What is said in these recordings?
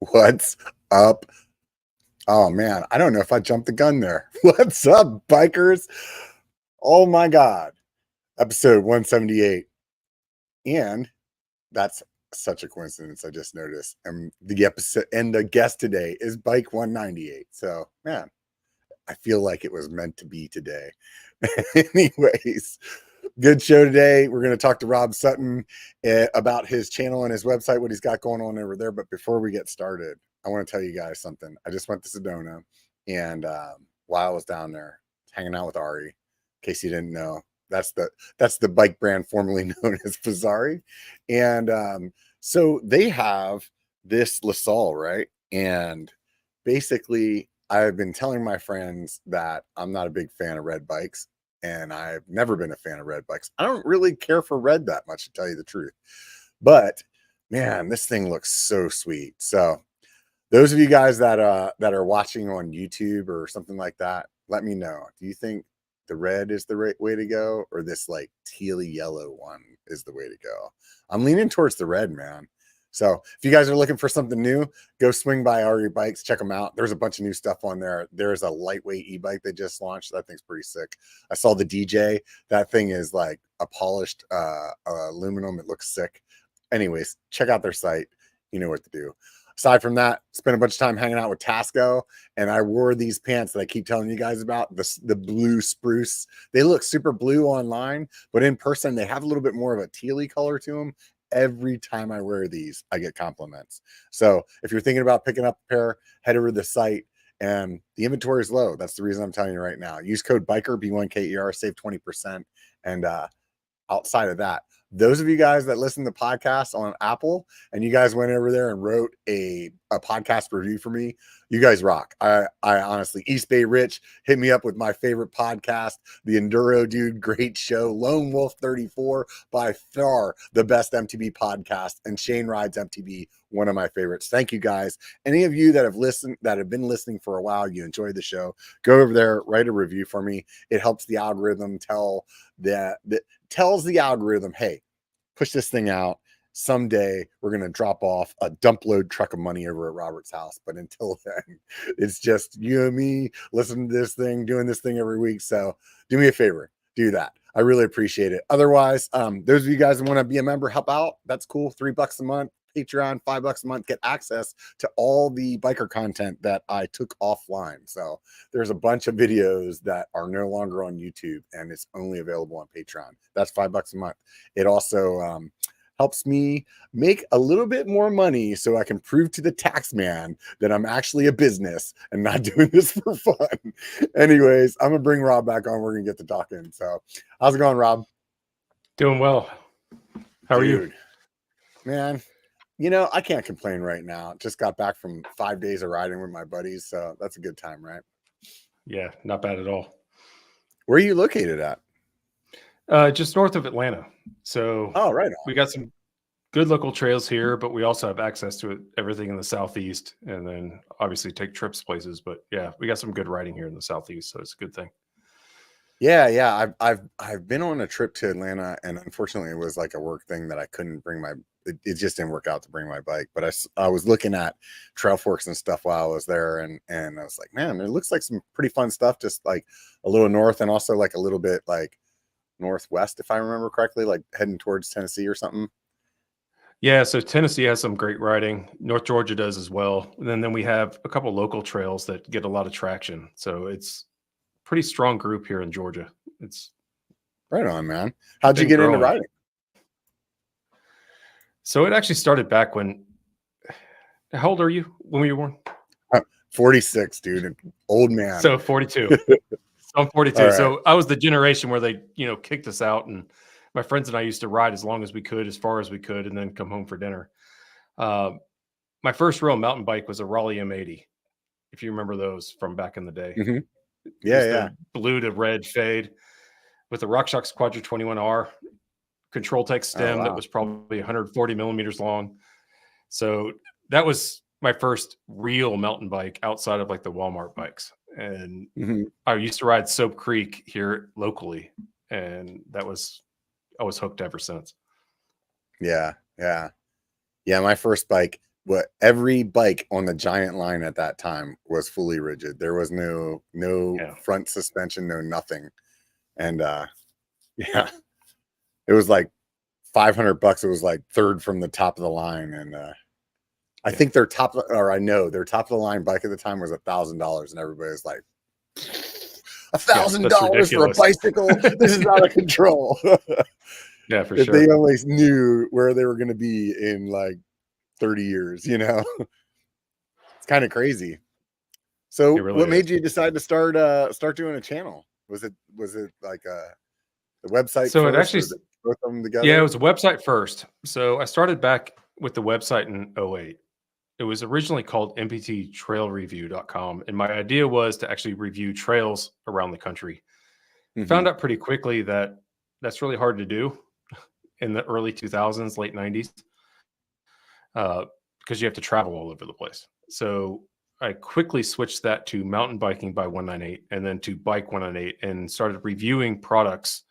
What's up? Oh man, I don't know if I jumped the gun there. What's up, bikers? Oh my God. Episode 178. And that's such a coincidence. I just noticed. And the episode and the guest today is Bike198. So man, I feel like it was meant to be today. Anyways, good show today. We're going to talk to Rob Sutton about his channel and his website, what he's got going on over there. But before we get started, I want to tell you guys something. I just went to Sedona, and while I was down there hanging out with Ari, in case you didn't know, that's the bike brand formerly known as Fazari. And so they have this LaSalle, right? And basically, I've been telling my friends that I'm not a big fan of red bikes, and I've never been a fan of red bikes. I don't really care for red that much, to tell you the truth. But man, this thing looks so sweet. So those of you guys that are watching on YouTube or something like that, let me know. Do you think the red is the right way to go, or this like tealy yellow one is the way to go? I'm leaning towards the red, man. So if you guys are looking for something new, go swing by Ari Bikes, check them out. There's a bunch of new stuff on there. There's a lightweight e-bike they just launched. That thing's pretty sick. I saw the DJ. That thing is like a polished aluminum. It looks sick. Anyways, check out their site. You know what to do. Aside from that, spent a bunch of time hanging out with Tasco, and I wore these pants that I keep telling you guys about, the blue spruce. They look super blue online, but in person, they have a little bit more of a tealy color to them. Every time I wear these, I get compliments. So if you're thinking about picking up a pair, head over to the site, and the inventory is low. That's the reason I'm telling you right now. Use code BIKER, B1KER, save 20%. And outside of that, those of you guys that listen to podcasts on Apple and you guys went over there and wrote a podcast review for me, you guys rock. I honestly, East Bay Rich hit me up with my favorite podcast, The Enduro Dude, great show. Lone Wolf 34, by far the best MTB podcast, and Shane Rides MTB, one of my favorites. Thank you guys. Any of you that have been listening for a while, you enjoyed the show, go over there, write a review for me. It helps the algorithm tells the algorithm, hey, push this thing out. Someday we're going to drop off a dump load truck of money over at Robert's house. But until then, it's just you and me listening to this thing, doing this thing every week. So do me a favor, do that. I really appreciate it. Otherwise, those of you guys that want to be a member, help out. That's cool. $3 a month. Patreon, $5 a month, get access to all the biker content that I took offline. So there's a bunch of videos that are no longer on YouTube, and it's only available on Patreon. That's $5 a month. It also helps me make a little bit more money so I can prove to the tax man that I'm actually a business and not doing this for fun. Anyways, I'm gonna bring Rob back on. We're gonna get to talking. So how's it going, Rob? Doing well. How are you? Man, you know, I can't complain right now. Just got back from 5 days of riding with my buddies, so that's a good time, right? Yeah, not bad at all. Where are you located at? Just north of Atlanta. So right on. We got some good local trails here, but we also have access to everything in the southeast, and then obviously take trips places. But yeah, we got some good riding here in the southeast, so it's a good thing. Yeah. I've been on a trip to Atlanta, and unfortunately, it was like a work thing that I couldn't bring my. It just didn't work out to bring my bike. But I was looking at trail forks and stuff while I was there, and I was like, man, it looks like some pretty fun stuff. Just like a little north, and also like a little bit like northwest, if I remember correctly, like heading towards Tennessee or something. Yeah, so Tennessee has some great riding. North Georgia does as well. And then we have a couple local trails that get a lot of traction. So it's a pretty strong group here in Georgia. It's right on, man. How'd you get into riding? So it actually started back when. How old are you? When were you born? 46, dude. Old man. So 42. So I'm 42. Right. So I was the generation where they, kicked us out, and my friends and I used to ride as long as we could, as far as we could, and then come home for dinner. My first real mountain bike was a Raleigh M80, if you remember those from back in the day. Mm-hmm. Yeah. Blue to red fade with the RockShox Quadra 21R control tech stem that was probably 140 millimeters long. So that was my first real mountain bike outside of like the Walmart bikes. And I used to ride Soap Creek here locally, and I was hooked ever since. Yeah. My first bike every bike on the giant line at that time was fully rigid. There was no front suspension, no nothing. And yeah, it was like $500. It was like third from the top of the line. And I think their top of the line bike at the time was $1,000, and everybody was like, $1,000 for a bicycle? This is out of control. Yeah, for if sure. they only knew where they were going to be in like 30 years, you know. It's kind of crazy. So Really what made you decide to start doing a channel? Was it like the website so first, it actually, both of them together? yeah, it was a website first. So I started back with the website in 08. It was originally called mpttrailreview.com, and my idea was to actually review trails around the country. Found out pretty quickly that that's really hard to do in the early 2000s, late 90s, because you have to travel all over the place. So I quickly switched that to mountain biking by 198 and then to Bike198 and started reviewing products.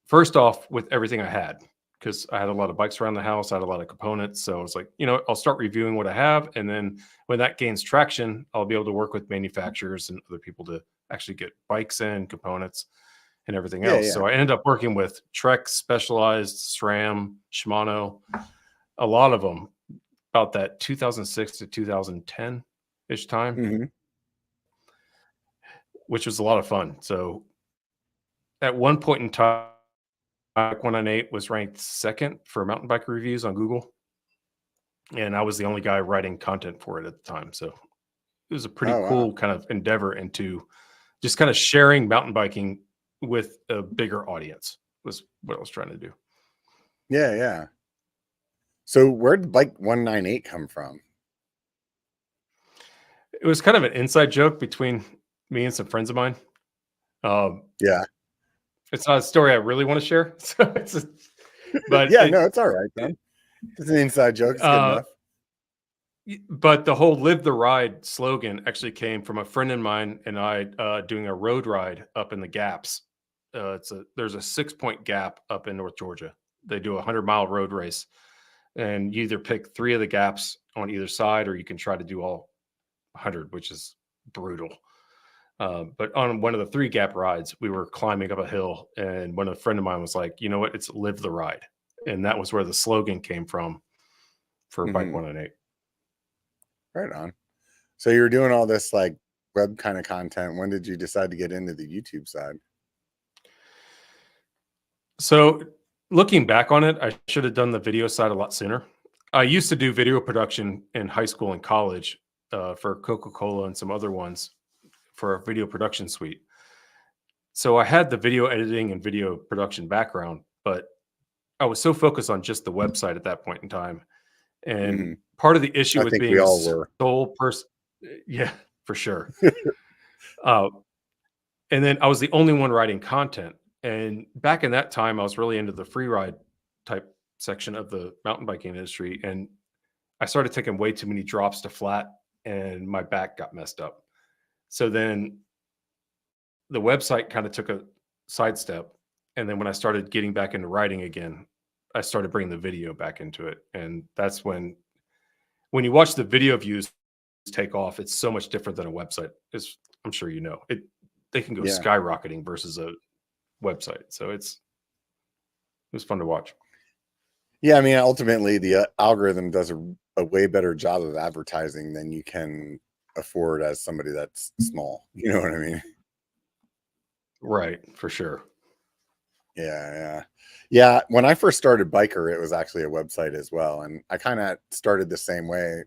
First off, with everything I had, because I had a lot of bikes around the house. I had a lot of components. So I was like, I'll start reviewing what I have. And then when that gains traction, I'll be able to work with manufacturers and other people to actually get bikes in, components, and everything else. Yeah. So I ended up working with Trek, Specialized, SRAM, Shimano, a lot of them, about that 2006 to 2010-ish time, which was a lot of fun. So at one point in time, Bike198 was ranked second for mountain bike reviews on Google. And I was the only guy writing content for it at the time. So it was a pretty cool kind of endeavor into just kind of sharing mountain biking with a bigger audience was what I was trying to do. Yeah. So where did Bike198 come from? It was kind of an inside joke between me and some friends of mine. Yeah. It's not a story I really want to share. So but no, it's all right then. It's an inside joke. It's good enough. But the whole "Live the Ride" slogan actually came from a friend of mine and I doing a road ride up in the gaps. There's a 6-point gap up in North Georgia. They do a 100-mile road race, and you either pick 3 of the gaps on either side, or you can try to do all 100, which is brutal. But on one of the 3 gap rides, we were climbing up a hill, and one of the friend of mine was like, "You know what? It's Live the Ride," and that was where the slogan came from for Bike198. Right on. So you were doing all this like web kind of content. When did you decide to get into the YouTube side? So looking back on it, I should have done the video side a lot sooner. I used to do video production in high school and college for Coca-Cola and some other ones for a video production suite. So I had the video editing and video production background, but I was so focused on just the website at that point in time. And part of the issue with being a sole person, yeah, for sure. And then I was the only one writing content. And back in that time, I was really into the free ride type section of the mountain biking industry. And I started taking way too many drops to flat, and my back got messed up. So then the website kind of took a sidestep. And then when I started getting back into writing again, I started bringing the video back into it. And that's when you watch the video views take off, it's so much different than a website. I'm sure you know it. They can go skyrocketing versus a website. So it was fun to watch. Yeah, I mean, ultimately, the algorithm does a way better job of advertising than you can afford as somebody that's small. You know what I mean? Right, for sure. Yeah. When I first started Biker, it was actually a website as well, and I kind of started the same way, a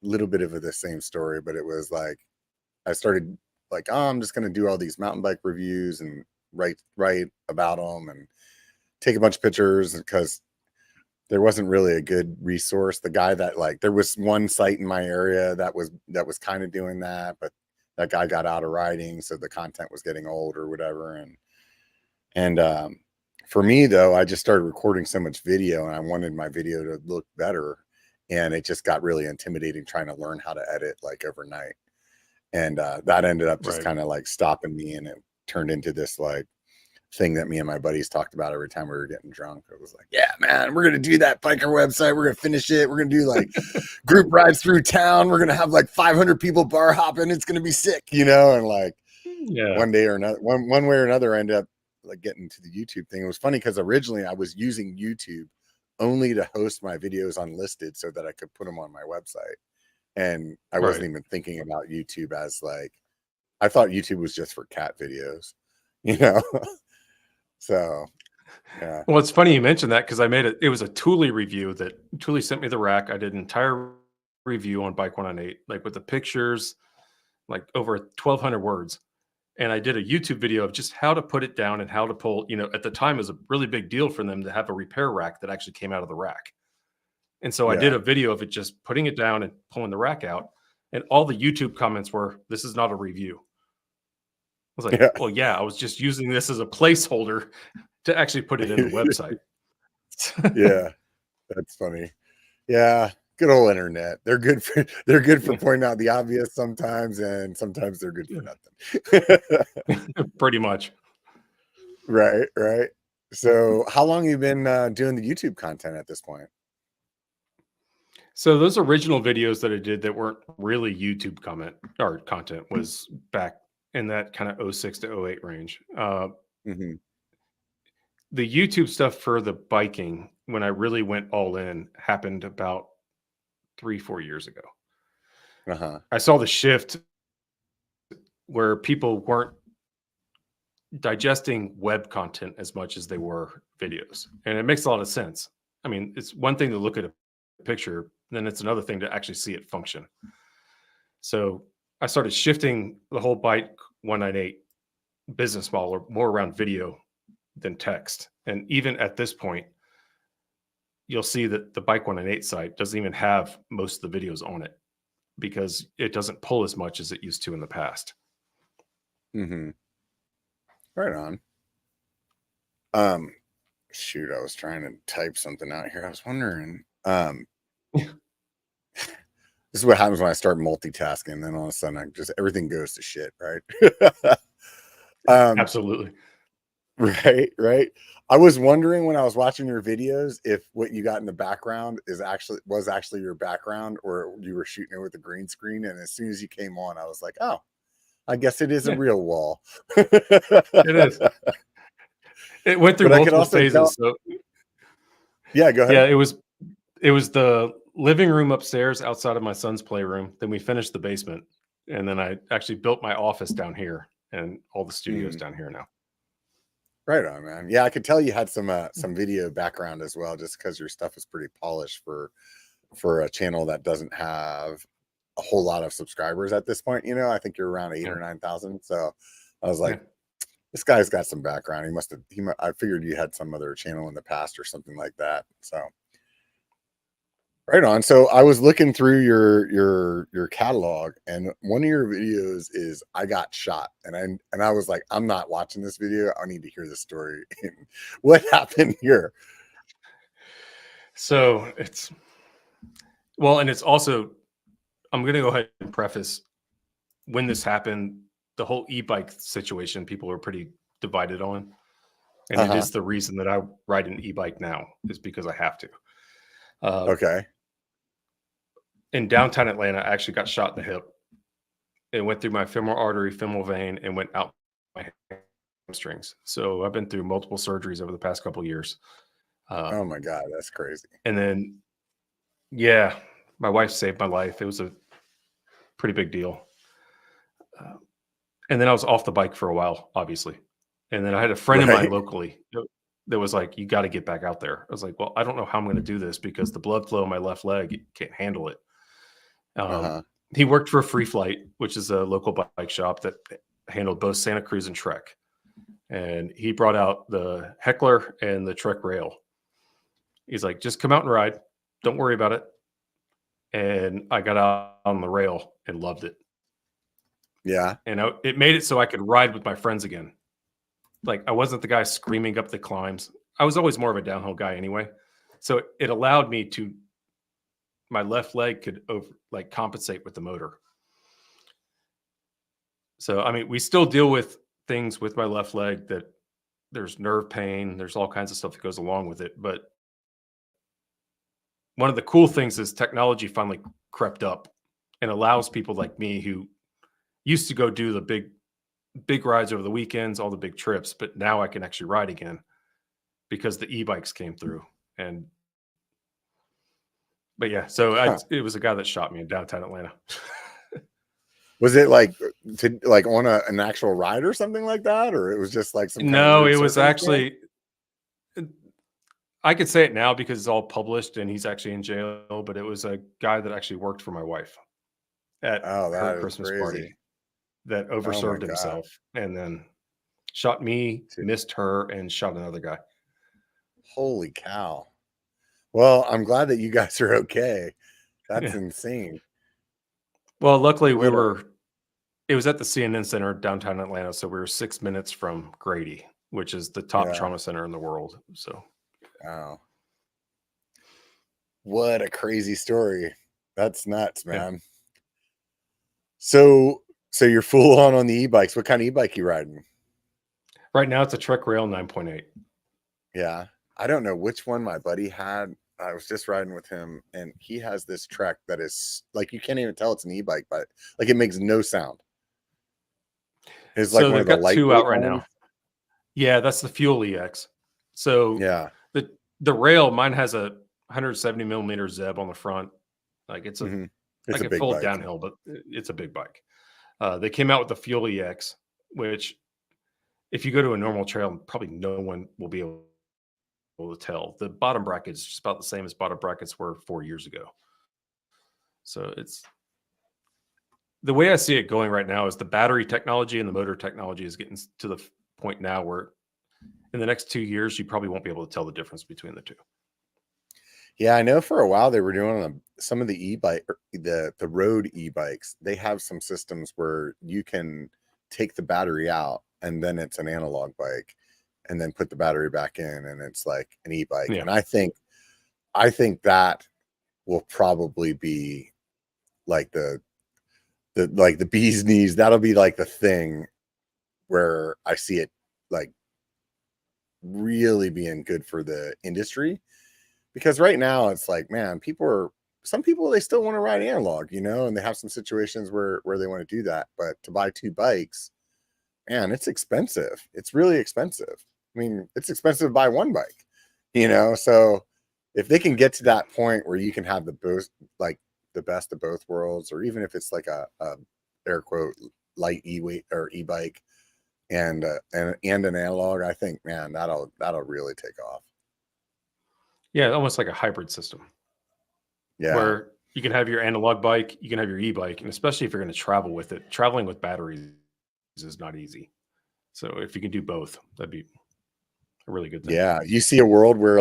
little bit of the same story, but it was like I started like, oh, I'm just going to do all these mountain bike reviews and write about them and take a bunch of pictures, because there wasn't really a good resource. The guy that there was one site in my area that was kind of doing that, but that guy got out of riding, so the content was getting old or whatever. And for me though, I just started recording so much video, and I wanted my video to look better, and it just got really intimidating trying to learn how to edit like overnight. And that ended up just kind of like stopping me, and it turned into this like thing that me and my buddies talked about every time we were getting drunk. It was like, yeah, man, we're going to do that biker website. We're going to finish it. We're going to do like group rides through town. We're going to have like 500 people bar hopping. It's going to be sick, you know? And like one day or another, one way or another, I ended up like getting to the YouTube thing. It was funny because originally I was using YouTube only to host my videos unlisted so that I could put them on my website. And I wasn't even thinking about YouTube as like, I thought YouTube was just for cat videos, you know? So, yeah. Well, it's funny you mentioned that because I made it was a Thule review that Thule sent me the rack. I did an entire review on Bike198, like with the pictures, like over 1,200 words. And I did a YouTube video of just how to put it down and how to pull, you know, at the time it was a really big deal for them to have a repair rack that actually came out of the rack. And so I did a video of it, just putting it down and pulling the rack out. And all the YouTube comments were, "This is not a review." I was like, well, yeah, I was just using this as a placeholder to actually put it in the website. Yeah, that's funny. Yeah, good old internet. They're good for pointing out the obvious sometimes, and sometimes they're good for nothing. Pretty much. Right. So how long have you been doing the YouTube content at this point? So those original videos that I did that weren't really YouTube content was back in that kind of 06 to 08 range. The YouTube stuff for the biking, when I really went all in, happened about 3-4 years ago. I saw the shift where people weren't digesting web content as much as they were videos. And it makes a lot of sense. I mean, it's one thing to look at a picture, then it's another thing to actually see it function. So I started shifting the whole Bike198 business model more around video than text. And even at this point, you'll see that the Bike198 site doesn't even have most of the videos on it because it doesn't pull as much as it used to in the past. Right on. Shoot, I was trying to type something out here. I was wondering, this is what happens when I start multitasking. Then all of a sudden, everything goes to shit, right? Absolutely. Right. I was wondering when I was watching your videos if what you got in the background was actually your background, or you were shooting it with a green screen. And as soon as you came on, I was like, oh, I guess it is a real wall. It is. It went through multiple phases. So yeah, go ahead. Yeah, it was the living room upstairs outside of my son's playroom. Then we finished the basement, and then I actually built my office down here and all the studios down here now. Right on, man. Yeah, I could tell you had some video background as well, just because your stuff is pretty polished for a channel that doesn't have a whole lot of subscribers at this point. You know, I think you're around 8,000 or 9,000. So I was like, this guy's got some background. I figured you had some other channel in the past or something like that. So right on. So I was looking through your catalog, and one of your videos is I got shot, and I was like, I'm not watching this video. I need to hear the story. What happened here? So it's also, I'm going to go ahead and preface, when this happened, the whole e-bike situation, people were pretty divided on. And it is the reason that I ride an e-bike now, is because I have to. Okay. In downtown Atlanta, I actually got shot in the hip. It went through my femoral artery, femoral vein, and went out my hamstrings. So I've been through multiple surgeries over the past couple of years. Oh my God, that's crazy. And then, yeah, my wife saved my life. It was a pretty big deal. And then I was off the bike for a while, obviously. And then I had a friend of mine locally that was like, you got to get back out there. I was like, well, I don't know how I'm going to do this because the blood flow in my left leg can't handle it. He worked for Free Flight, which is a local bike shop that handled both Santa Cruz and Trek. And he brought out the Heckler and the Trek Rail. He's like, just come out and ride. Don't worry about it. And I got out on the rail and loved it. Yeah. And it made it so I could ride with my friends again. Like, I wasn't the guy screaming up the climbs. I was always more of a downhill guy anyway. So it allowed me to, my left leg could compensate with the motor. So, I mean, we still deal with things with my left leg that there's nerve pain, there's all kinds of stuff that goes along with it. But one of the cool things is technology finally crept up and allows people like me who used to go do the big rides over the weekends, all the big trips, but now I can actually ride again because the e-bikes came through. And but yeah, so it was a guy that shot me in downtown Atlanta. Was it like on an actual ride or something like that, or it was just like some kind of No, weird it was circumstance? actually, I could say it now because it's all published and he's actually in jail, but it was a guy that actually worked for my wife at Oh, her that is Christmas party crazy. that Oh my overserved God. himself and then shot me, Dude, missed her, and shot another guy. holy cow. Well, I'm glad that you guys are okay. That's Yeah. insane. Well, luckily What a it was at the CNN Center downtown Atlanta, so we were 6 minutes from Grady, which is the top yeah. trauma center in the world. So Wow. What a crazy story. That's nuts, yeah. man. So you're full on the e-bikes. What kind of e-bike you riding? Right now it's a Trek Rail 9.8. Yeah. I don't know which one my buddy had. I was just riding with him, and he has this Trek that is like, you can't even tell it's an e-bike, but like it makes no sound. It's like So one they've of the got two out lightweight right ones. now. Yeah, that's the Fuel EX. So Yeah. the rail, mine has a 170 millimeter Zeb on the front. Like Hmm. I It's a can big pull it bike. downhill, but it's a big bike. They came out with the Fuel EX, which if you go to a normal trail, probably no one will be able to tell. The bottom bracket is just about the same as bottom brackets were 4 years ago. So it's the way I see it going right now is the battery technology and the motor technology is getting to the point now where in the next 2 years, you probably won't be able to tell the difference between the two. Yeah, I know for a while they were doing some of the e-bike, the road e-bikes. They have some systems where you can take the battery out and then it's an analog bike, and then put the battery back in and it's like an e-bike. Yeah. And I think that will probably be like the bee's knees. That'll be like the thing where I see it like really being good for the industry. Because right now it's like, man, some people, they still want to ride analog, and they have some situations where they want to do that. But to buy two bikes, man, it's expensive. It's really expensive. I mean, it's expensive to buy one bike. So if they can get to that point where you can have like the best of both worlds, or even if it's like a air quote light e-bike and an analog, I think, man, that'll really take off. Yeah, almost like a hybrid system Yeah. where you can have your analog bike, you can have your e-bike, and especially if you're going to travel with it, traveling with batteries is not easy. So if you can do both, that'd be a really good thing. Yeah, you see a world where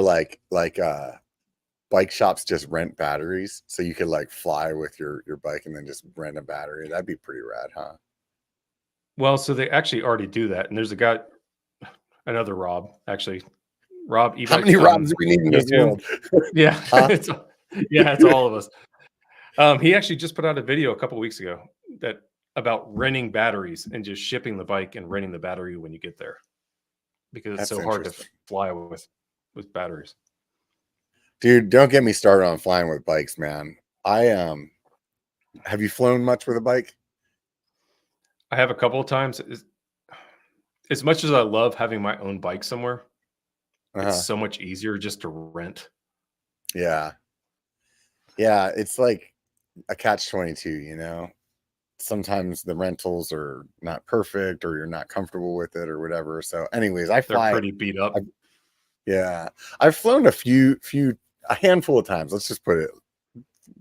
bike shops just rent batteries, so you could like fly with your bike and then just rent a battery. That'd be pretty rad, huh? Well, so they actually already do that. And there's a guy, another Rob, actually, Rob How e-bikes many Robs on do we need in this YouTube. world? Yeah, Huh? it's all of us. He actually just put out a video a couple weeks ago about renting batteries and just shipping the bike and renting the battery when you get there because it's That's so hard to interesting. fly with batteries. Dude, don't get me started on flying with bikes, man. Have you flown much with a bike? I have a couple of times. As much as I love having my own bike somewhere, it's Uh-huh. so much easier just to rent. Yeah. Yeah, it's like a catch-22. Sometimes the rentals are not perfect, or you're not comfortable with it, or whatever. So anyways, They're pretty beat up. yeah, I've flown a handful of times. Let's just put it,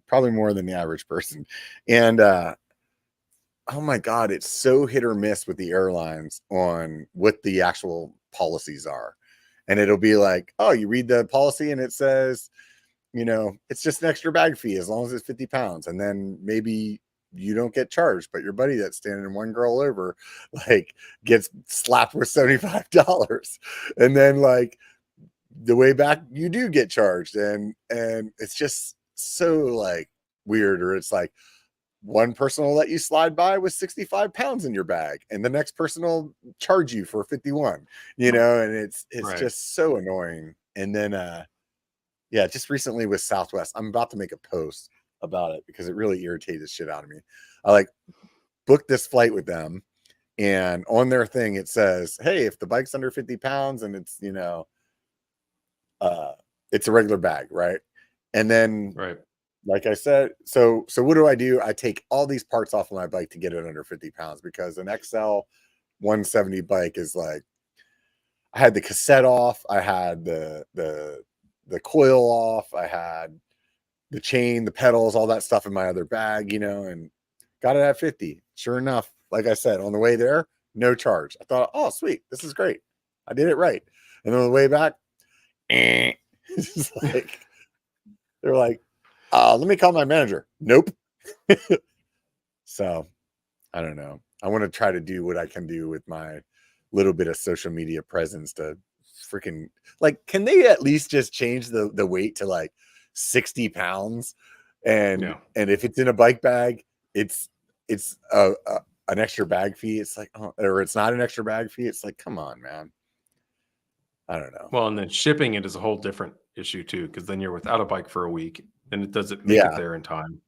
probably more than the average person. And oh my God, it's so hit or miss with the airlines on what the actual policies are. And it'll be like, oh, you read the policy and it says, it's just an extra bag fee as long as it's 50 pounds. And then maybe you don't get charged, but your buddy that's standing one girl over, like, gets slapped with $75. And then like the way back you do get charged. And it's just so like weird. Or it's like one person will let you slide by with 65 pounds in your bag, and the next person will charge you for 51, you know, and it's Right. just so annoying. And then yeah, just recently with Southwest, I'm about to make a post about it because it really irritated the shit out of me. I like booked this flight with them, and on their thing it says, hey, if the bike's under 50 pounds and it's, you know, it's a regular bag, right? And then Right. like I said, so what do? I take all these parts off of my bike to get it under 50 pounds because an XL 170 bike is like, I had the cassette off, I had the coil off, I had the chain, the pedals, all that stuff in my other bag, you know, and got it at 50. Sure enough, like I said, on the way there, no charge. I thought, oh sweet, this is great. I did it right. And then on the way back, it's just like they're like, let me call my manager. Nope. So I don't know. I want to try to do what I can do with my little bit of social media presence to freaking, like, can they at least just change the weight to like 60 pounds? And if it's in a bike bag, it's an extra bag fee. It's like, oh, or it's not an extra bag fee. It's like, come on, man. I don't know. Well, and then shipping it is a whole different issue too, because then you're without a bike for a week and it doesn't make it there in time.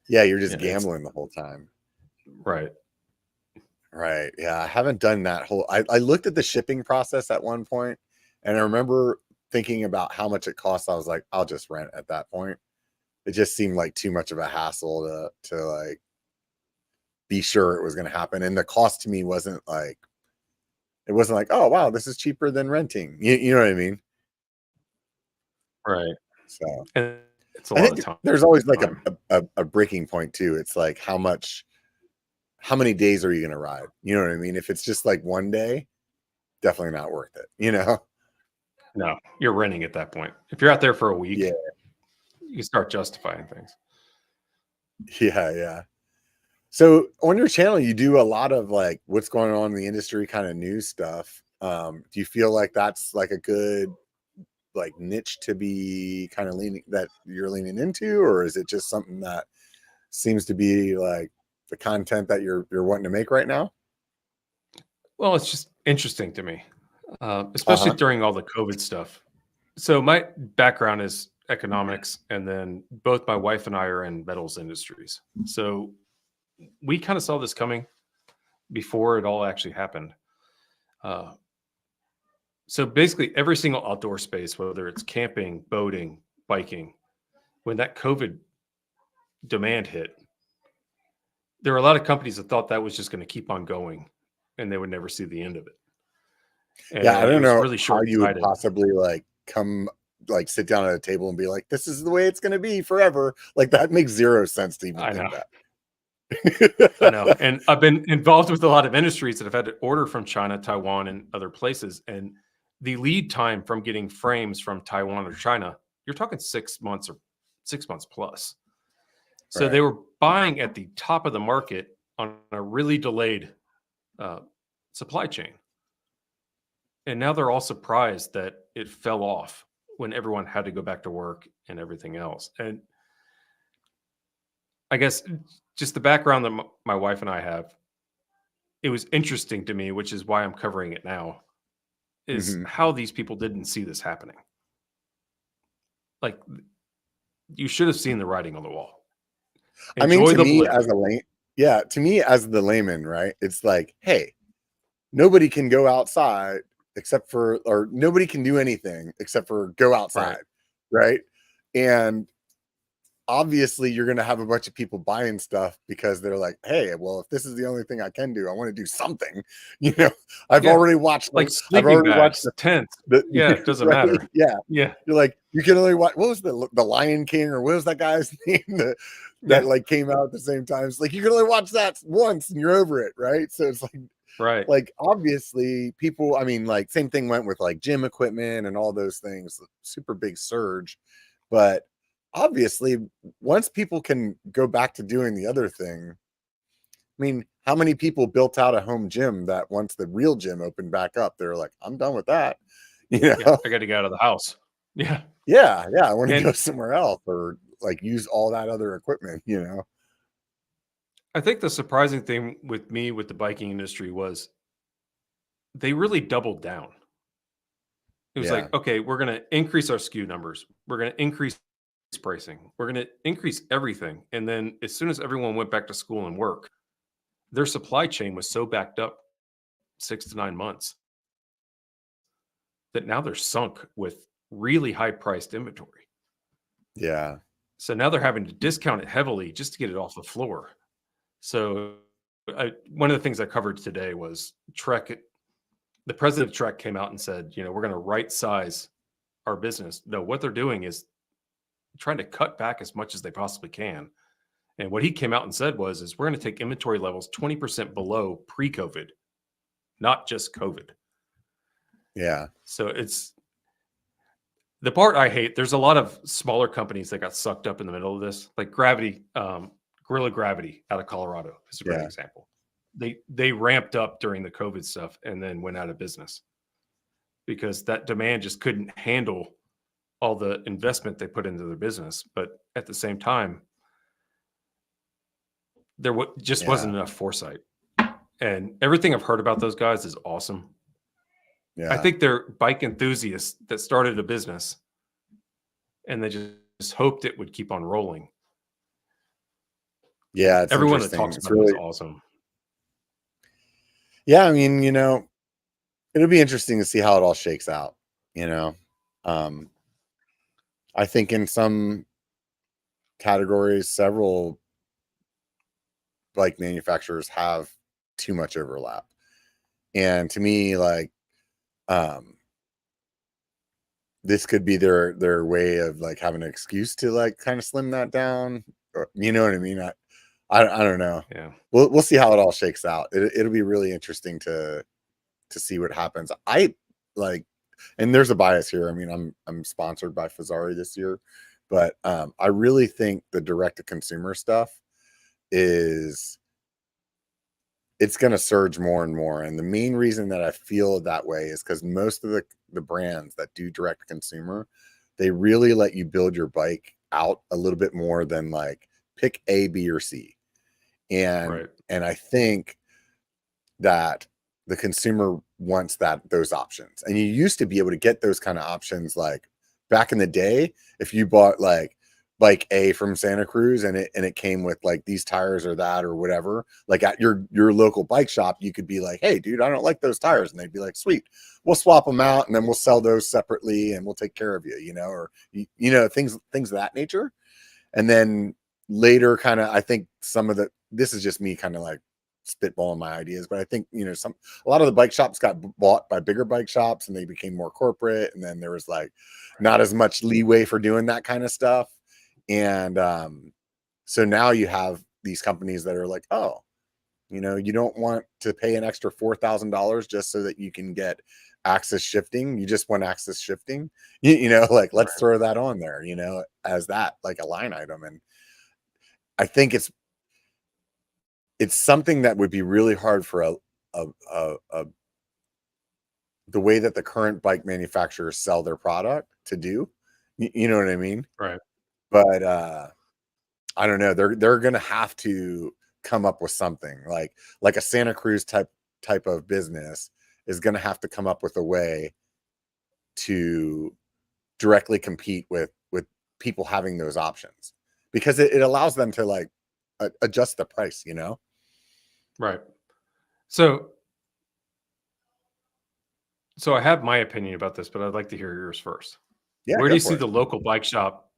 Yeah, you're just gambling the whole time. Right. Right. Yeah, I haven't done that whole. I looked at the shipping process at one point, and I remember thinking about how much it costs. I was like, I'll just rent at that point. It just seemed like too much of a hassle to like be sure it was going to happen, and the cost to me wasn't like, it wasn't like, oh wow, this is cheaper than renting. You know what I mean? Right. So and it's a I lot think of time. there's always like a breaking point too. It's like how many days are you going to ride? You know what I mean? If it's just like one day, definitely not worth it, you know? No, you're renting at that point. If you're out there for a week, yeah, you start justifying things. Yeah. So on your channel, you do a lot of like what's going on in the industry kind of news stuff. Do you feel like that's like a good like niche to be kind of you're leaning into, or is it just something that seems to be like the content that you're wanting to make right now? Well, it's just interesting to me, especially during all the COVID stuff. So my background is economics, and then both my wife and I are in metals industries. So we kind of saw this coming before it all actually happened. So basically, every single outdoor space, whether it's camping, boating, biking, when that COVID demand hit, there were a lot of companies that thought that was just going to keep on going and they would never see the end of it. And Yeah, I don't know really how you would short-sighted. possibly like sit down at a table and be like, this is the way it's going to be forever. Like that makes zero sense to even I think know. that. I know. And I've been involved with a lot of industries that have had to order from China, Taiwan, and other places. And the lead time from getting frames from Taiwan or China, you're talking 6 months or 6 months plus. So they were buying at the top of the market on a really delayed supply chain. And now they're all surprised that it fell off when everyone had to go back to work and everything else. And I guess just the background that my wife and I have, it was interesting to me, which is why I'm covering it now, is how these people didn't see this happening. Like, you should have seen the writing on the wall. I mean, Enjoy the blizzard. to me as the layman, right? It's like, hey, nobody can go outside or nobody can do anything except for go outside, right? And obviously you're going to have a bunch of people buying stuff because they're like, hey, well, if this is the only thing I can do, I want to do something. You know, I've already watched like I've sleeping already watched bags, tents. the It doesn't matter. Yeah. Yeah. You're like, you can only watch, what was the Lion King, or what was that guy's name that like came out at the same time? It's like, you can only watch that once and you're over it. Right. So it's like, like obviously people, I mean, like same thing went with like gym equipment and all those things, super big surge. But obviously once people can go back to doing the other thing, I mean, how many people built out a home gym that once the real gym opened back up, they're like, I'm done with that. You know, I got to get out of the house. Yeah. I want to go somewhere else or like use all that other equipment, you know? I think the surprising thing with me with the biking industry was they really doubled down. It was Yeah. like, okay, we're going to increase our SKU numbers. We're going to increase pricing. We're going to increase everything. And then as soon as everyone went back to school and work, their supply chain was so backed up 6 to 9 months that now they're sunk with really high priced inventory. Yeah. So now they're having to discount it heavily just to get it off the floor. So one of the things I covered today was Trek. The president of Trek came out and said, we're going to right size our business. No, what they're doing is trying to cut back as much as they possibly can. And what he came out and said is we're going to take inventory levels 20% below pre-COVID, not just COVID. Yeah. So it's the part I hate. There's a lot of smaller companies that got sucked up in the middle of this, like Gravity, Gorilla Gravity out of Colorado is a great example. They ramped up during the COVID stuff and then went out of business because that demand just couldn't handle all the investment they put into their business. But at the same time, there wasn't enough foresight. And everything I've heard about those guys is awesome. Yeah. I think they're bike enthusiasts that started a business and they just hoped it would keep on rolling. Yeah. It's everyone that talks about it is awesome. Yeah. I mean, it'll be interesting to see how it all shakes out, I think in some categories, several bike manufacturers have too much overlap. And to me, like, this could be their way of like having an excuse to like kind of slim that down. Or, you know what I mean? I don't know. Yeah. We'll see how it all shakes out. It'll be really interesting to see what happens. I like, and there's a bias here. I mean, I'm sponsored by Fazari this year, but I really think the direct to consumer stuff it's going to surge more and more. And the main reason that I feel that way is because most of the brands that do direct to consumer, they really let you build your bike out a little bit more than like pick A, B, or C. And I think that the consumer wants those options. And you used to be able to get those kind of options like back in the day. If you bought like bike A from Santa Cruz and it came with like these tires or that or whatever, like at your local bike shop, you could be like, hey dude, I don't like those tires. And they'd be like, sweet, we'll swap them out and then we'll sell those separately and we'll take care of you, or things of that nature. And then later kind of, I think this is just me kind of like spitballing my ideas, but I think, a lot of the bike shops got bought by bigger bike shops and they became more corporate. And then there was like not as much leeway for doing that kind of stuff. And so now you have these companies that are like, oh, you don't want to pay an extra $4,000 just so that you can get axis shifting. You just want axis shifting, like let's throw that on there, as that like a line item. And I think it's something that would be really hard for the way that the current bike manufacturers sell their product to do. You know what I mean? Right. But I don't know. They're gonna have to come up with something like a Santa Cruz type of business is gonna have to come up with a way to directly compete with people having those options, because it allows them to like adjust the price, Right. So I have my opinion about this, but I'd like to hear yours first. Yeah. Where do you see the local bike shop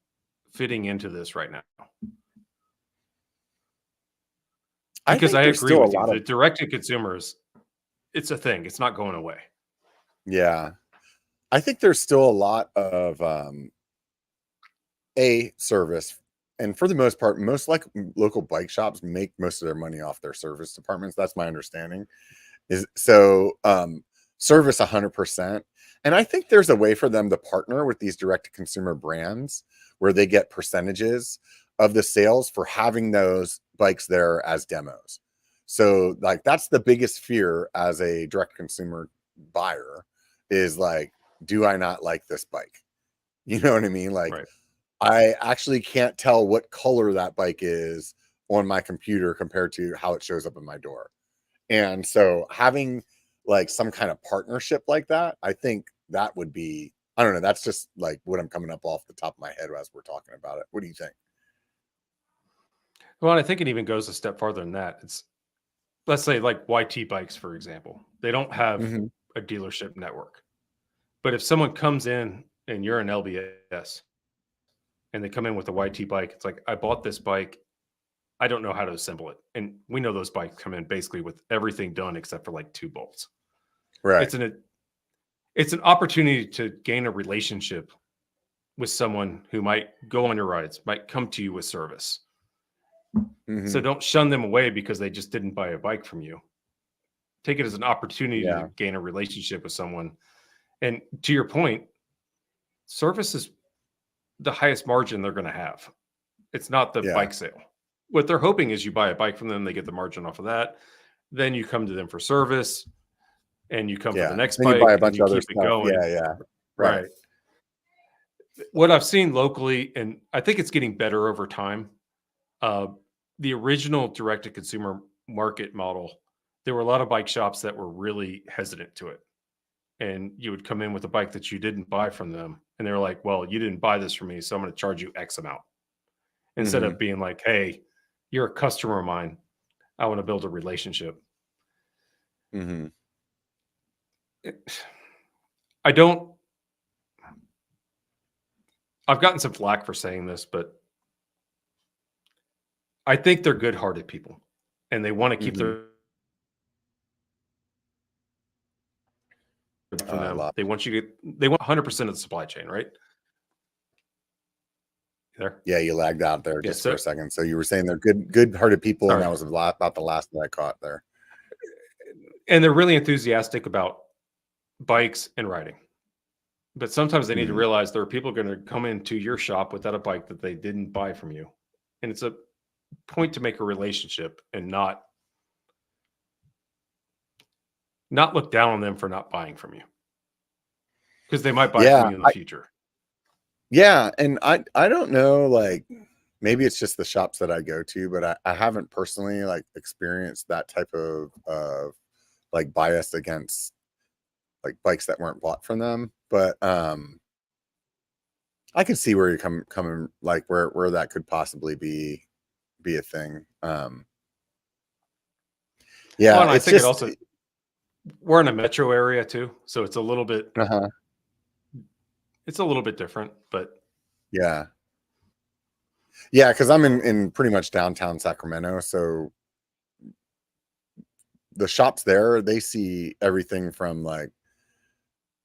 fitting into this right now? Because I agree with you. The direct to consumers, it's a thing. It's not going away. Yeah. I think there's still a lot of service. And for the most part, most like local bike shops make most of their money off their service departments. That's my understanding. Service 100%. And I think there's a way for them to partner with these direct to consumer brands where they get percentages of the sales for having those bikes there as demos. So like, that's the biggest fear as a direct consumer buyer is like, do I not like this bike? You know what I mean? Like, I actually can't tell what color that bike is on my computer compared to how it shows up in my door. And so having like some kind of partnership like that, I think that would be, I don't know, that's just like what I'm coming up off the top of my head as we're talking about it. What do you think? Well, I think it even goes a step farther than that. It's, let's say, like YT bikes, for example. They don't have Mm-hmm. a dealership network. But if someone comes in and you're an LBS and they come in with a YT bike, it's like, I bought this bike. I don't know how to assemble it. And we know those bikes come in basically with everything done except for like 2 bolts. Right. It's an opportunity to gain a relationship with someone who might go on your rides, might come to you with service. Mm-hmm. So don't shun them away because they just didn't buy a bike from you. Take it as an opportunity Yeah. to gain a relationship with someone. And to your point, service is the highest margin they're going to have. It's not the Yeah. bike sale. What they're hoping is you buy a bike from them, they get the margin off of that. Then you come to them for service and you come for the Yeah. next Then you buy a bike and bunch you of other keep it stuff. going. Yeah. Yeah. Right. Right. What I've seen locally, and I think it's getting better over time, the original direct-to-consumer market model, there were a lot of bike shops that were really hesitant to it. And you would come in with a bike that you didn't buy from them. And they were like, well, you didn't buy this from me, so I'm going to charge you X amount. Instead Mm-hmm. of being like, hey, you're a customer of mine. I want to build a relationship. Mm-hmm. I don't, I've gotten some flack for saying this, but I think they're good-hearted people and they want to keep Mm-hmm. their from I them. love. They want 100% of the supply chain, right? There. Yeah, you lagged out there Yeah. just for So a second. So you were saying they're good-hearted people, and sorry. that was about the last that I caught there. And they're really enthusiastic about bikes and riding. But sometimes they need to Mm-hmm. realize there are people going to come into your shop without a bike that they didn't buy from you. And it's a point to make a relationship and not look down on them for not buying from you. Because they might buy from Yeah. you in the future. Yeah, and I don't know, like maybe it's just the shops that I go to, but I haven't personally like experienced that type of like bias against like bikes that weren't bought from them. But I could see where you're coming like where that could possibly be a thing. Yeah, Well, and I it's think it just also, we're in a metro area too. So it's a little bit different, but yeah. Yeah, because I'm in pretty much downtown Sacramento, so the shops there, they see everything from like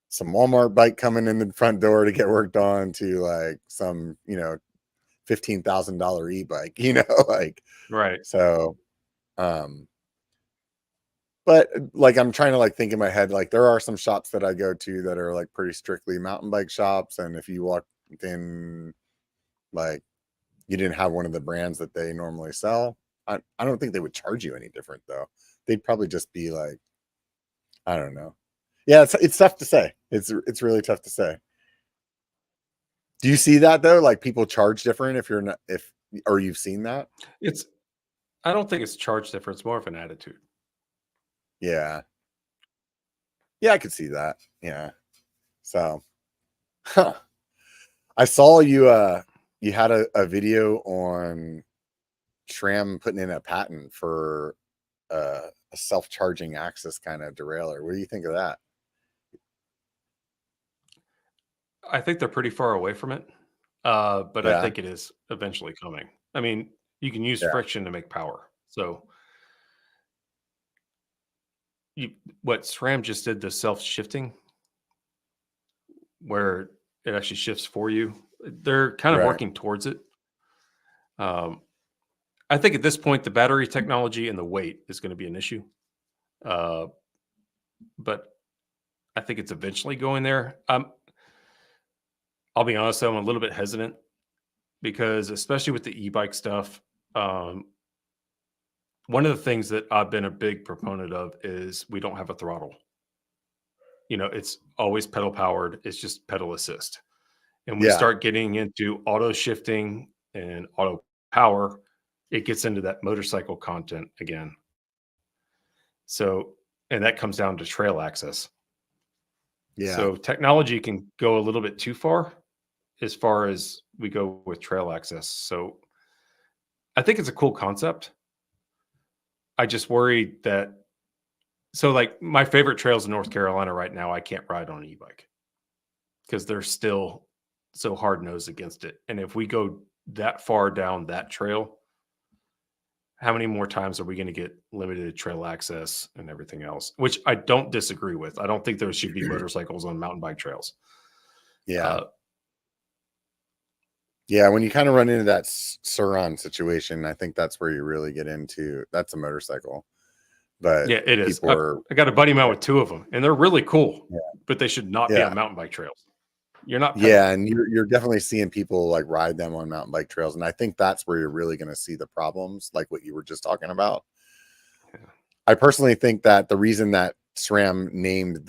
some Walmart bike coming in the front door to get worked on to like some, $15,000 e-bike, like, right. so, but like, I'm trying to like think in my head, like there are some shops that I go to that are like pretty strictly mountain bike shops. And if you walk in, like you didn't have one of the brands that they normally sell, I don't think they would charge you any different though. They'd probably just be like, I don't know. Yeah, it's tough to say. It's really tough to say. Do you see that though? Like people charge different if you're not or you've seen that? I don't think it's charge different. It's more of an attitude. Yeah. Yeah, I could see that. Yeah. So, huh. I saw you had a video on SRAM putting in a patent for a self-charging axis kind of derailleur. What do you think of that? I think they're pretty far away from it. But I Yeah. think it is eventually coming. I mean, you can use Yeah. friction to make power. So what SRAM just did, the self-shifting, where it actually shifts for you, they're kind of Right. working towards it. I think at this point, the battery technology and the weight is going to be an issue. But I think it's eventually going there. I'll be honest, though, I'm a little bit hesitant because, especially with the e-bike stuff, one of the things that I've been a big proponent of is we don't have a throttle. It's always pedal powered. It's just pedal assist. And we Yeah. start getting into auto shifting and auto power. it gets into that motorcycle content again. So, and that comes down to trail access. Yeah. So technology can go a little bit too far as we go with trail access. So I think it's a cool concept. I just worry that, so like my favorite trails in North Carolina right now, I can't ride on an e-bike because they're still so hard nosed against it. And if we go that far down that trail, how many more times are we going to get limited trail access and everything else? Which I don't disagree with. I don't think there should be motorcycles on mountain bike trails. Yeah. Yeah, when you kind of run into that Suron situation, I think that's where you really get into, that's a motorcycle. But yeah, it is. I got a buddy of mine with 2 of them, and they're really cool, yeah. but they should not be on mountain bike trails. You're not pedaling. Yeah, and you're definitely seeing people like ride them on mountain bike trails, and I think that's where you're really going to see the problems, like what you were just talking about. Yeah. I personally think that the reason that SRAM named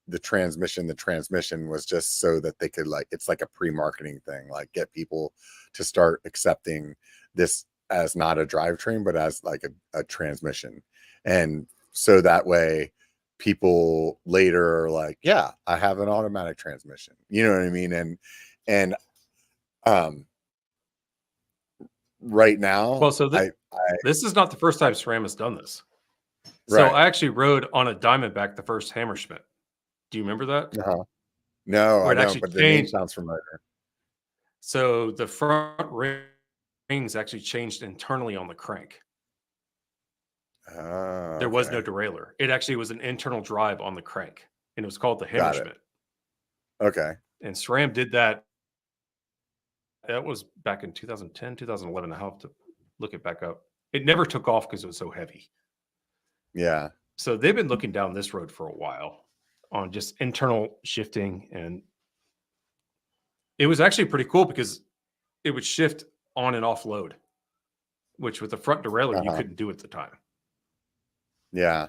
the transmission was just so that they could, like, it's like a pre-marketing thing, like get people to start accepting this as not a drivetrain, but as like a transmission. And so that way people later are like, yeah, I have an automatic transmission. You know what I mean? And right now, well, so this is not the first time SRAM has done this. So right. I actually rode on a Diamondback, the first Hammerschmidt. Do you remember that? No, where I don't, but the name sounds familiar. So the front rings actually changed internally on the crank. There was no derailleur. It actually was an internal drive on the crank, and it was called the Hammerschmidt. Okay. And SRAM did that. That was back in 2010, 2011. I have to look it back up. It never took off because it was so heavy. Yeah. So they've been looking down this road for a while on just internal shifting, and it was actually pretty cool because it would shift on and off load, which with the front derailleur you couldn't do at the time. Yeah.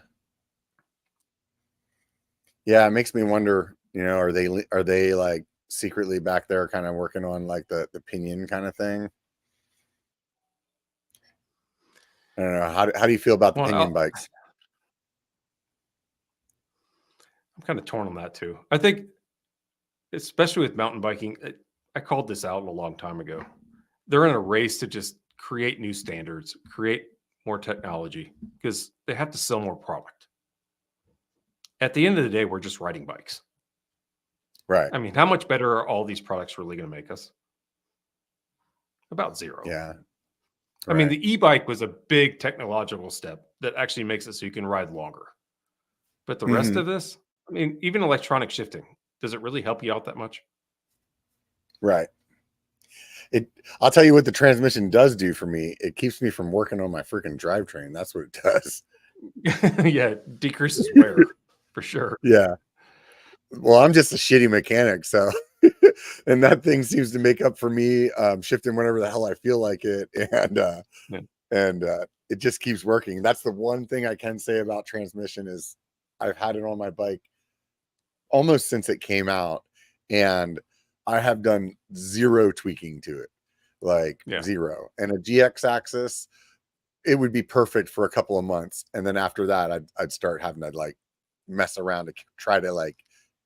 Yeah, it makes me wonder, you know, are they like secretly back there kind of working on like the pinion kind of thing? I don't know. How do you feel about the pinion bikes? I'm kind of torn on that too. I think, especially with mountain biking, I called this out a long time ago. They're in a race to just create new standards, create more technology, because they have to sell more product. At the end of the day, we're just riding bikes. Right. I mean, how much better are all these products really going to make us? About zero. Yeah. Right. I mean, the e-bike was a big technological step that actually makes it so you can ride longer. But the rest of this, I mean, even electronic shifting, does it really help you out that much? Right. I'll tell you what the transmission does do for me. It keeps me from working on my freaking drivetrain. That's what it does. Yeah, it decreases wear for sure. Yeah. Well, I'm just a shitty mechanic, so and that thing seems to make up for me shifting whenever the hell I feel like it, and it just keeps working. That's the one thing I can say about transmission is I've had it on my bike almost since it came out, and I have done zero tweaking to it, like zero. And a GX axis, it would be perfect for a couple of months, and then after that, I'd start having to like mess around to try to like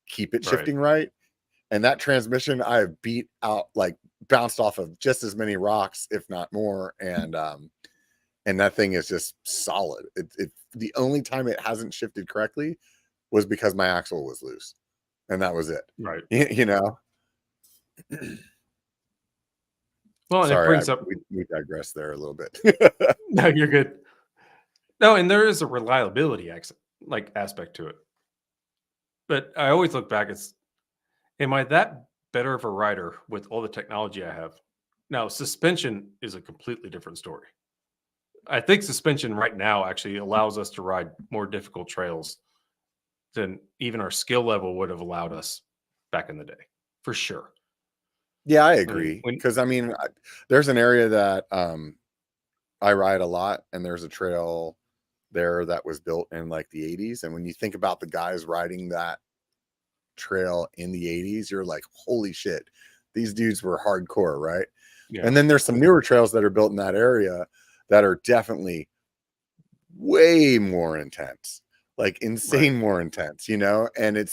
keep it shifting right. And that transmission I have beat out, like bounced off of just as many rocks, if not more. And that thing is just solid. The only time it hasn't shifted correctly was because my axle was loose, and that was it. Right. You know? Well, sorry, it brings up, we digress there a little bit. No, you're good. No, and there is a reliability aspect to it. But I always look back, am I that better of a rider with all the technology I have? Now, suspension is a completely different story. I think suspension right now actually allows us to ride more difficult trails than even our skill level would have allowed us back in the day, for sure. Yeah, I agree. Because I mean, there's an area that I ride a lot, and there's a trail there that was built in like the 80s. And when you think about the guys riding that trail in the 80s, you're like, holy shit, these dudes were hardcore, right? Yeah. And then there's some newer trails that are built in that area that are definitely way more intense, like insane more intense, you know? And it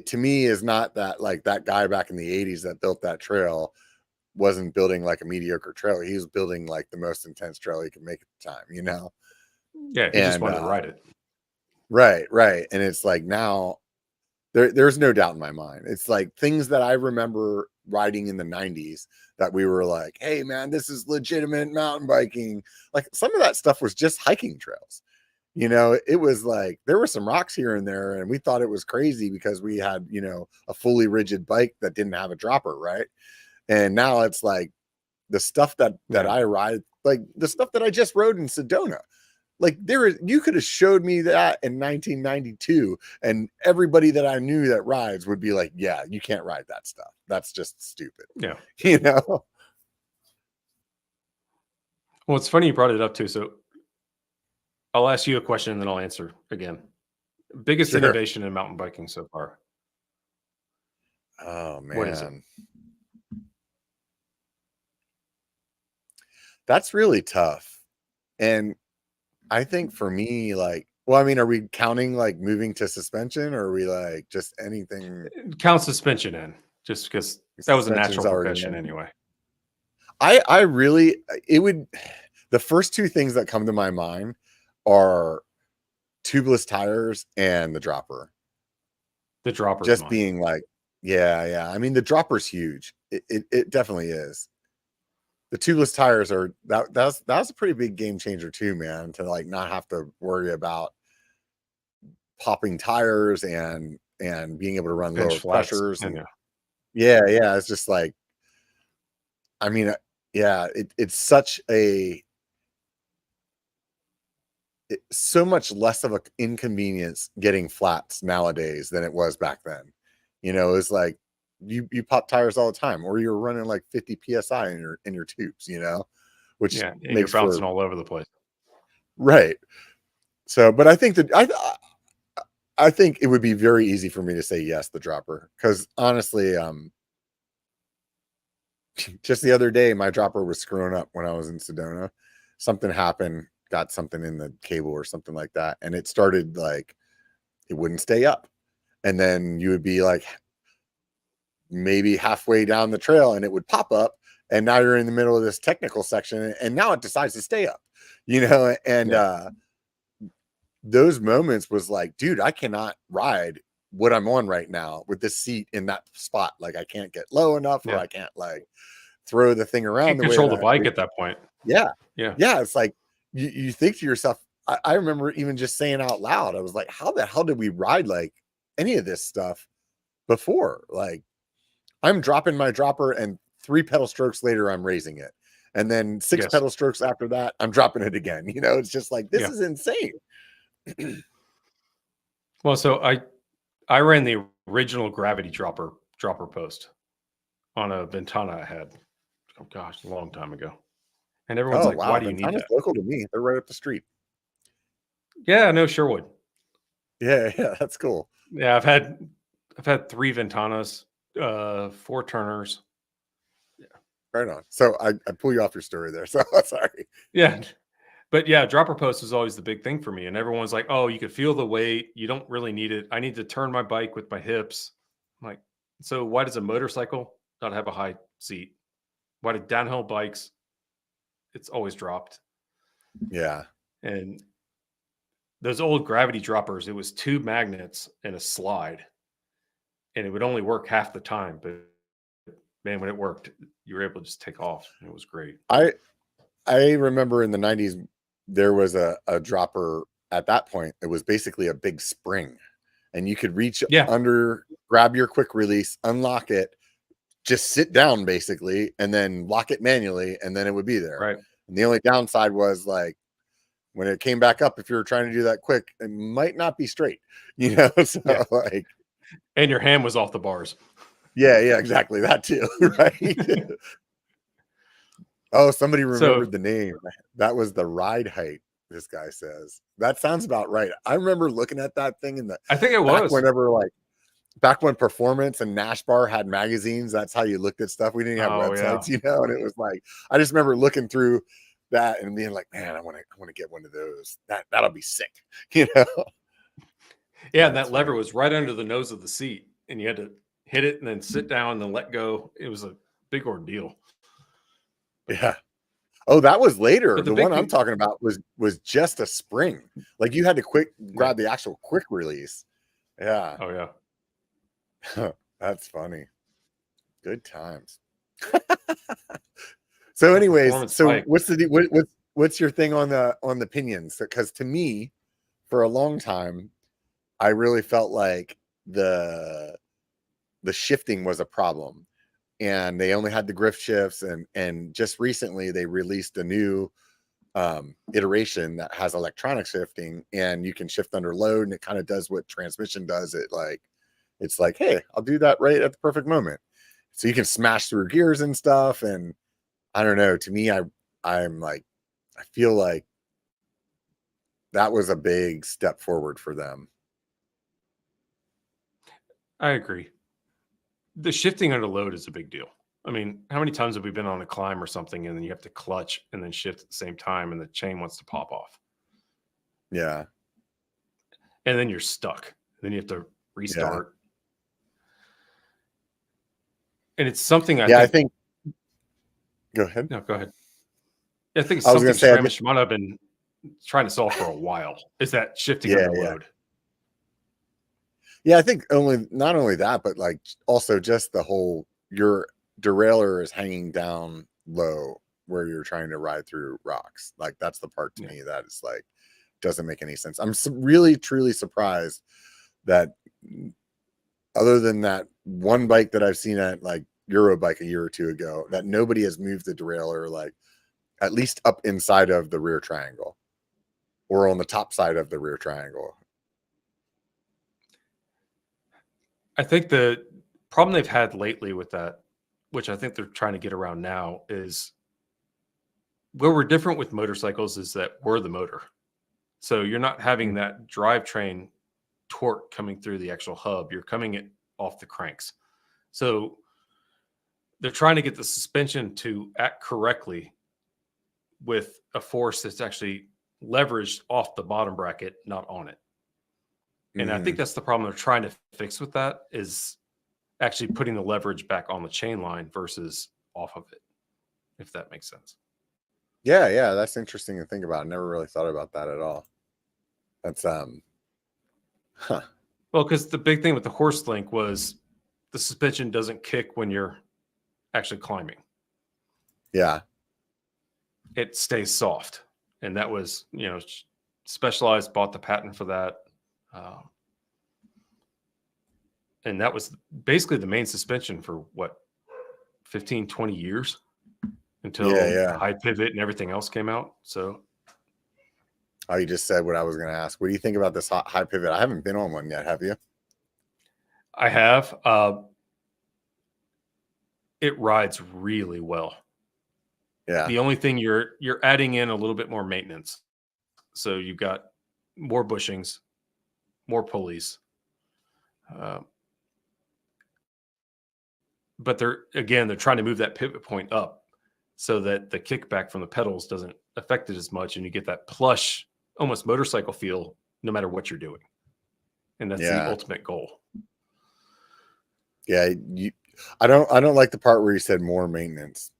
to me is not that, like, that guy back in the 80s that built that trail wasn't building like a mediocre trail. He was building like the most intense trail he could make at the time, you know? Yeah, he just And wanted to ride it. right. And it's like now there's no doubt in my mind. It's like things that I remember riding in the 90s that we were like, hey man, this is legitimate mountain biking. Like some of that stuff was just hiking trails. You know, it was like there were some rocks here and there, and we thought it was crazy because we had, you know, a fully rigid bike that didn't have a dropper, right? And now it's like the stuff that I ride, like the stuff that I just rode in Sedona. Like you could have showed me that in 1992, and everybody that I knew that rides would be like, "Yeah, you can't ride that stuff. That's just stupid." Yeah. You know. Well, it's funny you brought it up too. So I'll ask you a question and then I'll answer again. Biggest Sure. innovation in mountain biking so far? Oh man. What is it? That's really tough. And I think for me, like, well, I mean, are we counting like moving to suspension, or are we like just anything? Count suspension in, just because that was a Suspension's natural already progression in. anyway. I really, it would, the first two things that come to my mind are tubeless tires and the dropper. The dropper Just being like, yeah. I mean, the dropper's huge. It definitely is. The tubeless tires are that's a pretty big game changer too, man. To like not have to worry about popping tires and being able to run pinch lower flats. pressures. And Yeah. yeah, it's just like, I mean, yeah, it's such so much less of an inconvenience getting flats nowadays than it was back then. You know, it's like you pop tires all the time, or you're running like 50 psi in your tubes, you know, which Yeah, and you're makes bouncing for all over the place. right. So, but I think that I think it would be very easy for me to say yes, the dropper, because honestly, just the other day, my dropper was screwing up when I was in Sedona. Something happened, got something in the cable or something like that, and it started like it wouldn't stay up. And then you would be like maybe halfway down the trail and it would pop up, and now you're in the middle of this technical section and now it decides to stay up, you know. And those moments was like, dude, I cannot ride what I'm on right now with this seat in that spot. Like I can't get low enough, or I can't like throw the thing around Can't the way control that the bike at that point. yeah. Yeah. It's like you think to yourself, I remember even just saying out loud, I was like, how the hell did we ride like any of this stuff before? Like I'm dropping my dropper, and 3 pedal strokes later, I'm raising it. And then 6 pedal strokes after that, I'm dropping it again. You know, it's just like, this is insane. Well, so I ran the original gravity dropper post on a Ventana I had. Oh gosh, a long time ago. And everyone's like, why do you need that? Local to me. They're right up the street. Yeah, no, Sherwood. Yeah, that's cool. Yeah, I've had 3 Ventanas, 4 Turners. Yeah. Right on. So I pull you off your story there. So sorry. Yeah. But yeah, dropper post was always the big thing for me. And everyone's like, oh, you could feel the weight. You don't really need it. I need to turn my bike with my hips. I'm like, so why does a motorcycle not have a high seat? Why do downhill bikes, it's always dropped? Yeah. And those old gravity droppers, it was 2 magnets and a slide. And it would only work half the time. But man, when it worked, you were able to just take off. It was great. I remember in the 90s, there was a dropper at that point. It was basically a big spring, and you could reach under, grab your quick release, unlock it, just sit down basically, and then lock it manually, and then it would be there. Right. And the only downside was like when it came back up, if you were trying to do that quick, it might not be straight, you know. So like, and your hand was off the bars. Yeah, exactly. That too. Right. Oh, somebody remembered the name. That was the ride height. This guy says that sounds about right. I remember looking at that thing in the. I think it was whenever back when Performance and Nash Bar had magazines. That's how you looked at stuff. We didn't have websites, you know. And it was like I just remember looking through that and being like, man, I want to get one of those. That'll be sick, you know? Yeah, and that lever was right under the nose of the seat, and you had to hit it and then sit down and then let go. It was a big ordeal. Yeah. Oh, that was later. But The one I'm talking about was just a spring. Like you had to grab the actual quick release. Yeah. Oh yeah. That's funny. Good times. So anyways, so what's your thing on the pinions? Because to me, for a long time, I really felt like the shifting was a problem, and they only had the grift shifts, and just recently they released a new iteration that has electronic shifting, and you can shift under load, and it kind of does what transmission does. It's like, hey, I'll do that right at the perfect moment, so you can smash through gears and stuff. And I don't know, to me, I'm like, I feel like that was a big step forward for them. I agree. The shifting under load is a big deal. I mean, how many times have we been on a climb or something and then you have to clutch and then shift at the same time and the chain wants to pop off? Yeah. And then you're stuck. Then you have to restart. Yeah. And it's something I think. Go ahead. No, go ahead. I think it's something Ceramic Shimano have been trying to solve for a while. Is that shifting under load? Yeah, I think not only that, but like also just the whole, your derailleur is hanging down low where you're trying to ride through rocks. Like that's the part to me that is like, doesn't make any sense. I'm really, truly surprised that other than that one bike that I've seen at like Eurobike a year or two ago, that nobody has moved the derailleur like at least up inside of the rear triangle or on the top side of the rear triangle. I think the problem they've had lately with that, which I think they're trying to get around now, is where we're different with motorcycles is that we're the motor. So you're not having that drivetrain torque coming through the actual hub. You're coming it off the cranks. So they're trying to get the suspension to act correctly with a force that's actually leveraged off the bottom bracket, not on it. And I think that's the problem they're trying to fix with that, is actually putting the leverage back on the chain line versus off of it, if that makes sense. Yeah, that's interesting to think about. I never really thought about that at all. That's Well, because the big thing with the horse link was the suspension doesn't kick when you're actually climbing. Yeah. It stays soft. And that was, Specialized bought the patent for that. And that was basically the main suspension for 15, 20 years until high pivot and everything else came out. So. Oh, you just said what I was going to ask. What do you think about this high pivot? I haven't been on one yet. Have you? I have. It rides really well. Yeah. The only thing you're adding in a little bit more maintenance. So you've got more bushings, more pulleys. But they're trying to move that pivot point up so that the kickback from the pedals doesn't affect it as much, and you get that plush, almost motorcycle feel no matter what you're doing. And that's the ultimate goal. Yeah, I don't like the part where you said more maintenance.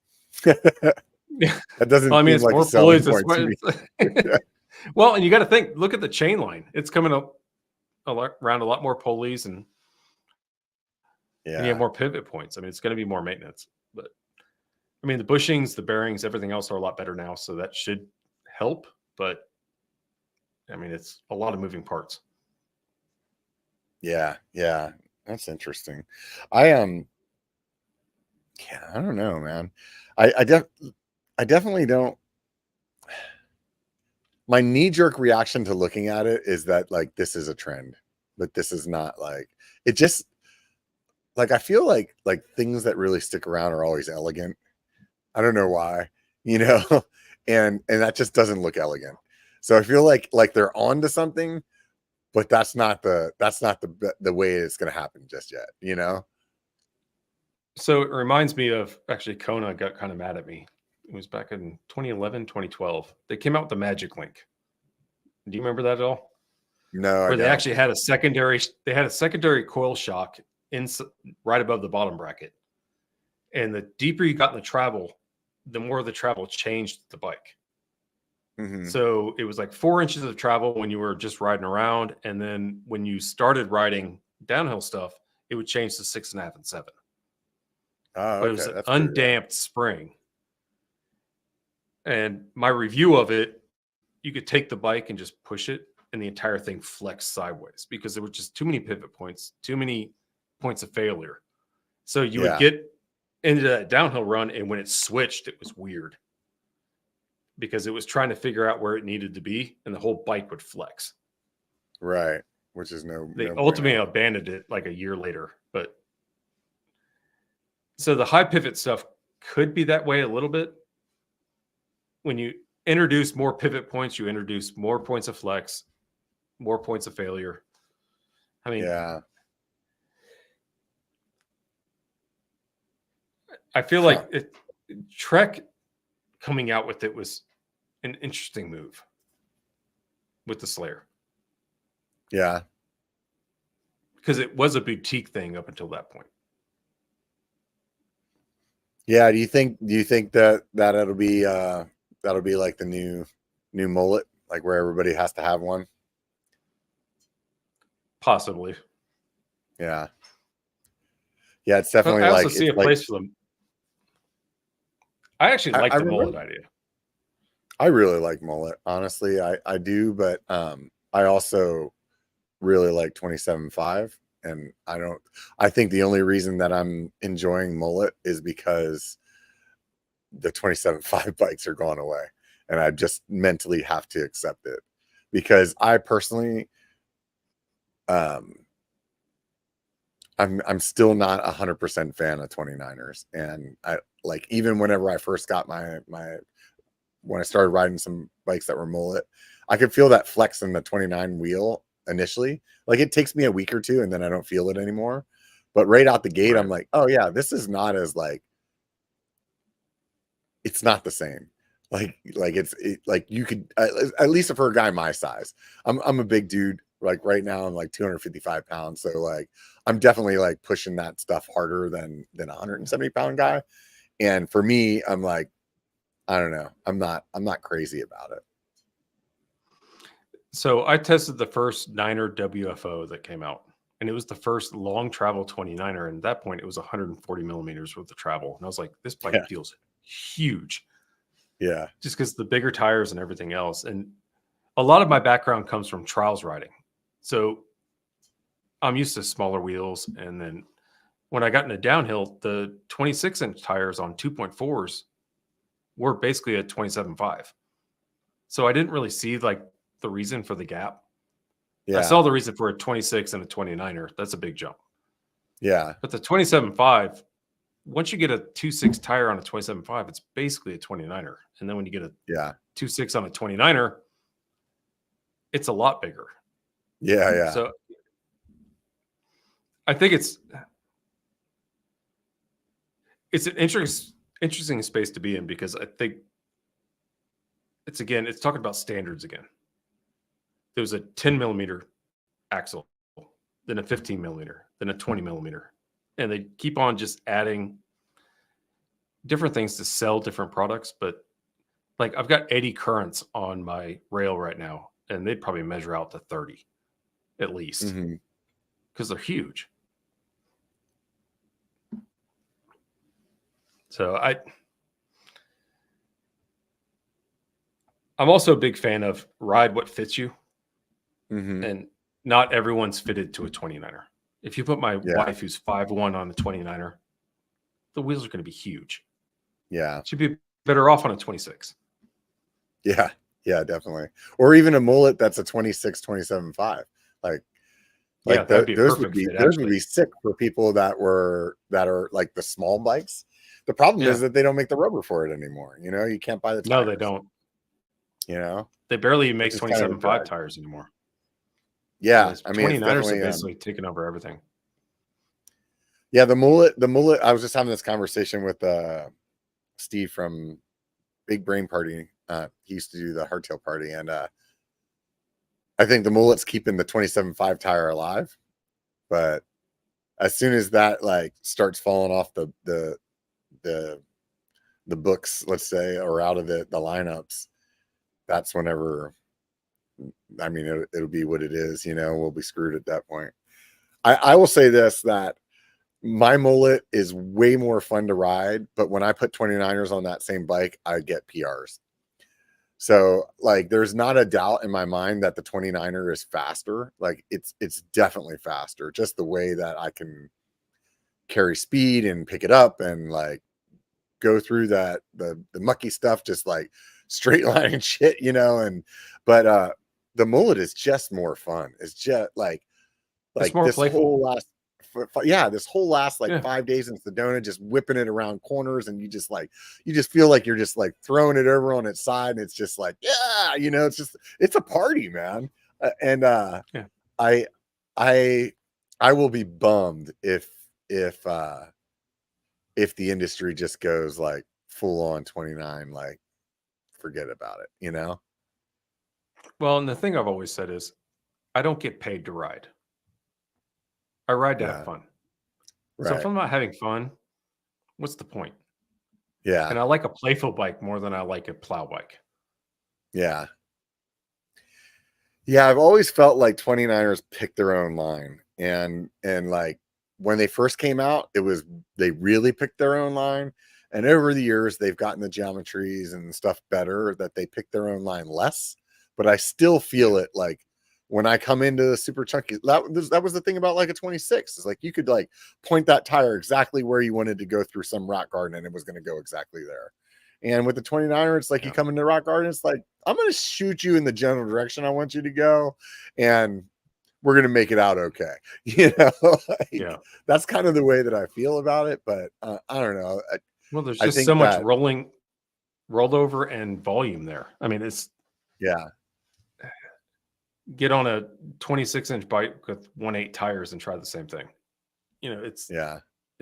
That doesn't seem it's like more a selling pulleys. point to me. Well, and you got to think, look at the chain line. It's coming up around a lot more pulleys, and you have more pivot points. It's going to be more maintenance. But the bushings, the bearings, everything else are a lot better now, so that should help. But it's a lot of moving parts. Yeah, that's interesting. I don't know, man. I definitely don't. My knee-jerk reaction to looking at it is that like this is a trend, but this is not like it. Just like I feel like things that really stick around are always elegant. I don't know why, and that just doesn't look elegant. So I feel like they're on to something, but that's not the way it's going to happen just yet, So it reminds me of, actually, Kona got kind of mad at me it was back in 2011, 2012. They came out with the Magic Link. Do you remember that at all? No, I Where they don't. actually had a secondary coil shock right above the bottom bracket. And the deeper you got in the travel, the more the travel changed the bike. Mm-hmm. So it was like 4 inches of travel when you were just riding around. And then when you started riding downhill stuff, it would change to 6.5 and 7. Oh, But it was okay. an That's pretty rad. undamped spring. And my review of it, you could take the bike and just push it, and the entire thing flexed sideways because there were just too many pivot points, too many points of failure. So you would get into that downhill run, and when it switched, it was weird because it was trying to figure out where it needed to be, and the whole bike would flex. Right. Which is They ultimately abandoned it like a year later. But so the high pivot stuff could be that way a little bit. When you introduce more pivot points, you introduce more points of flex, more points of failure. I mean, I feel like Trek coming out with it was an interesting move with the Slayer. Yeah. Because it was a boutique thing up until that point. Yeah. Do you think that it'll be that'll be like the new mullet, like where everybody has to have one? Possibly. Yeah. Yeah, it's definitely I also like see a place for them. I actually like the mullet idea. I really like mullet, honestly. I do, but I also really like 27.5, and I think the only reason that I'm enjoying mullet is because the 27.5 bikes are gone away, and I just mentally have to accept it, because I personally I'm still not 100% fan of 29ers, and I like, even whenever I first got when I started riding some bikes that were mullet, I could feel that flex in the 29 wheel initially. Like, it takes me a week or two, and then I don't feel it anymore. But right out the gate, I'm like, oh yeah, this is not as like, it's not the same. Like you could, at least for a guy my size, I'm a big dude. Like right now, I'm like 255 pounds. So like, I'm definitely like pushing that stuff harder than a 170-pound guy. And for me, I'm like, I don't know. I'm not crazy about it. So I tested the first Niner WFO that came out, and it was the first long travel 29er. And at that point, it was 140 millimeters worth of travel. And I was like, this bike feels huge. Yeah. Just because the bigger tires and everything else. And a lot of my background comes from trials riding. So I'm used to smaller wheels. And then when I got into downhill, the 26-inch tires on 2.4s were basically a 27.5. So I didn't really see like the reason for the gap. Yeah. I saw the reason for a 26 and a 29er. That's a big jump. Yeah. But the 27.5, once you get a 2.6 tire on a 27.5, it's basically a 29er. And then when you get a 2.6 on a 29er, it's a lot bigger. Yeah. So I think it's an interesting space to be in, because I think it's talking about standards again. There was a 10 millimeter axle, then a 15 millimeter, then a 20 millimeter. And they keep on just adding different things to sell different products. But like, I've got 80 currents on my rail right now, and they'd probably measure out to 30 at least, because they're huge. So I'm also a big fan of ride what fits you. And not everyone's fitted to a 29er. If you put my wife, who's 5'1", on a 29er, the wheels are going to be huge. Yeah. She'd be better off on a 26. Yeah. Yeah, definitely. Or even a mullet that's a 26, 27.5. Those would be sick for people that are like the small bikes. The problem is that they don't make the rubber for it anymore. You know, you can't buy the tires. No, they don't. You know, they barely make 27.5 tires anymore. Yeah, I mean, 29ers have basically taken over everything. Yeah, the mullet. I was just having this conversation with Steve from Big Brain Party. He used to do the hardtail party, and I think the mullet's keeping the 27.5 tire alive. But as soon as that like starts falling off the books, let's say, or out of the lineups, that's whenever, I mean, it'll be what it is. We'll be screwed at that point. I will say this, that my mullet is way more fun to ride, but when I put 29ers on that same bike, I get PRs. So like, there's not a doubt in my mind that the 29er is faster. Like it's definitely faster. Just the way that I can carry speed and pick it up and like go through the mucky stuff, just like straight line and shit, but the mullet is just more fun. It's just like more this playful. whole last this whole last 5 days in Sedona, just whipping it around corners, and you just feel like you're just like throwing it over on its side, and it's just like, it's a party, man. I will be bummed if the industry just goes like full on 29, like forget about it. Well, and the thing I've always said is I don't get paid to ride. I ride to have fun. Right. So if I'm not having fun, what's the point? Yeah. And I like a playful bike more than I like a plow bike. Yeah. Yeah, I've always felt like 29ers pick their own line. And like when they first came out, they really picked their own line. And over the years, they've gotten the geometries and stuff better, that they pick their own line less. But I still feel it like when I come into the super chunky, that was the thing about like a 26. It's like you could like point that tire exactly where you wanted to go through some rock garden, and it was going to go exactly there. And with the 29er, it's like you come into rock garden, it's like, I'm going to shoot you in the general direction I want you to go, and we're going to make it out okay. That's kind of the way that I feel about it. But I don't know. Well, there's just so much rolled over and volume there. I mean, it's get on a 26-inch bike with 1.8 tires and try the same thing. It's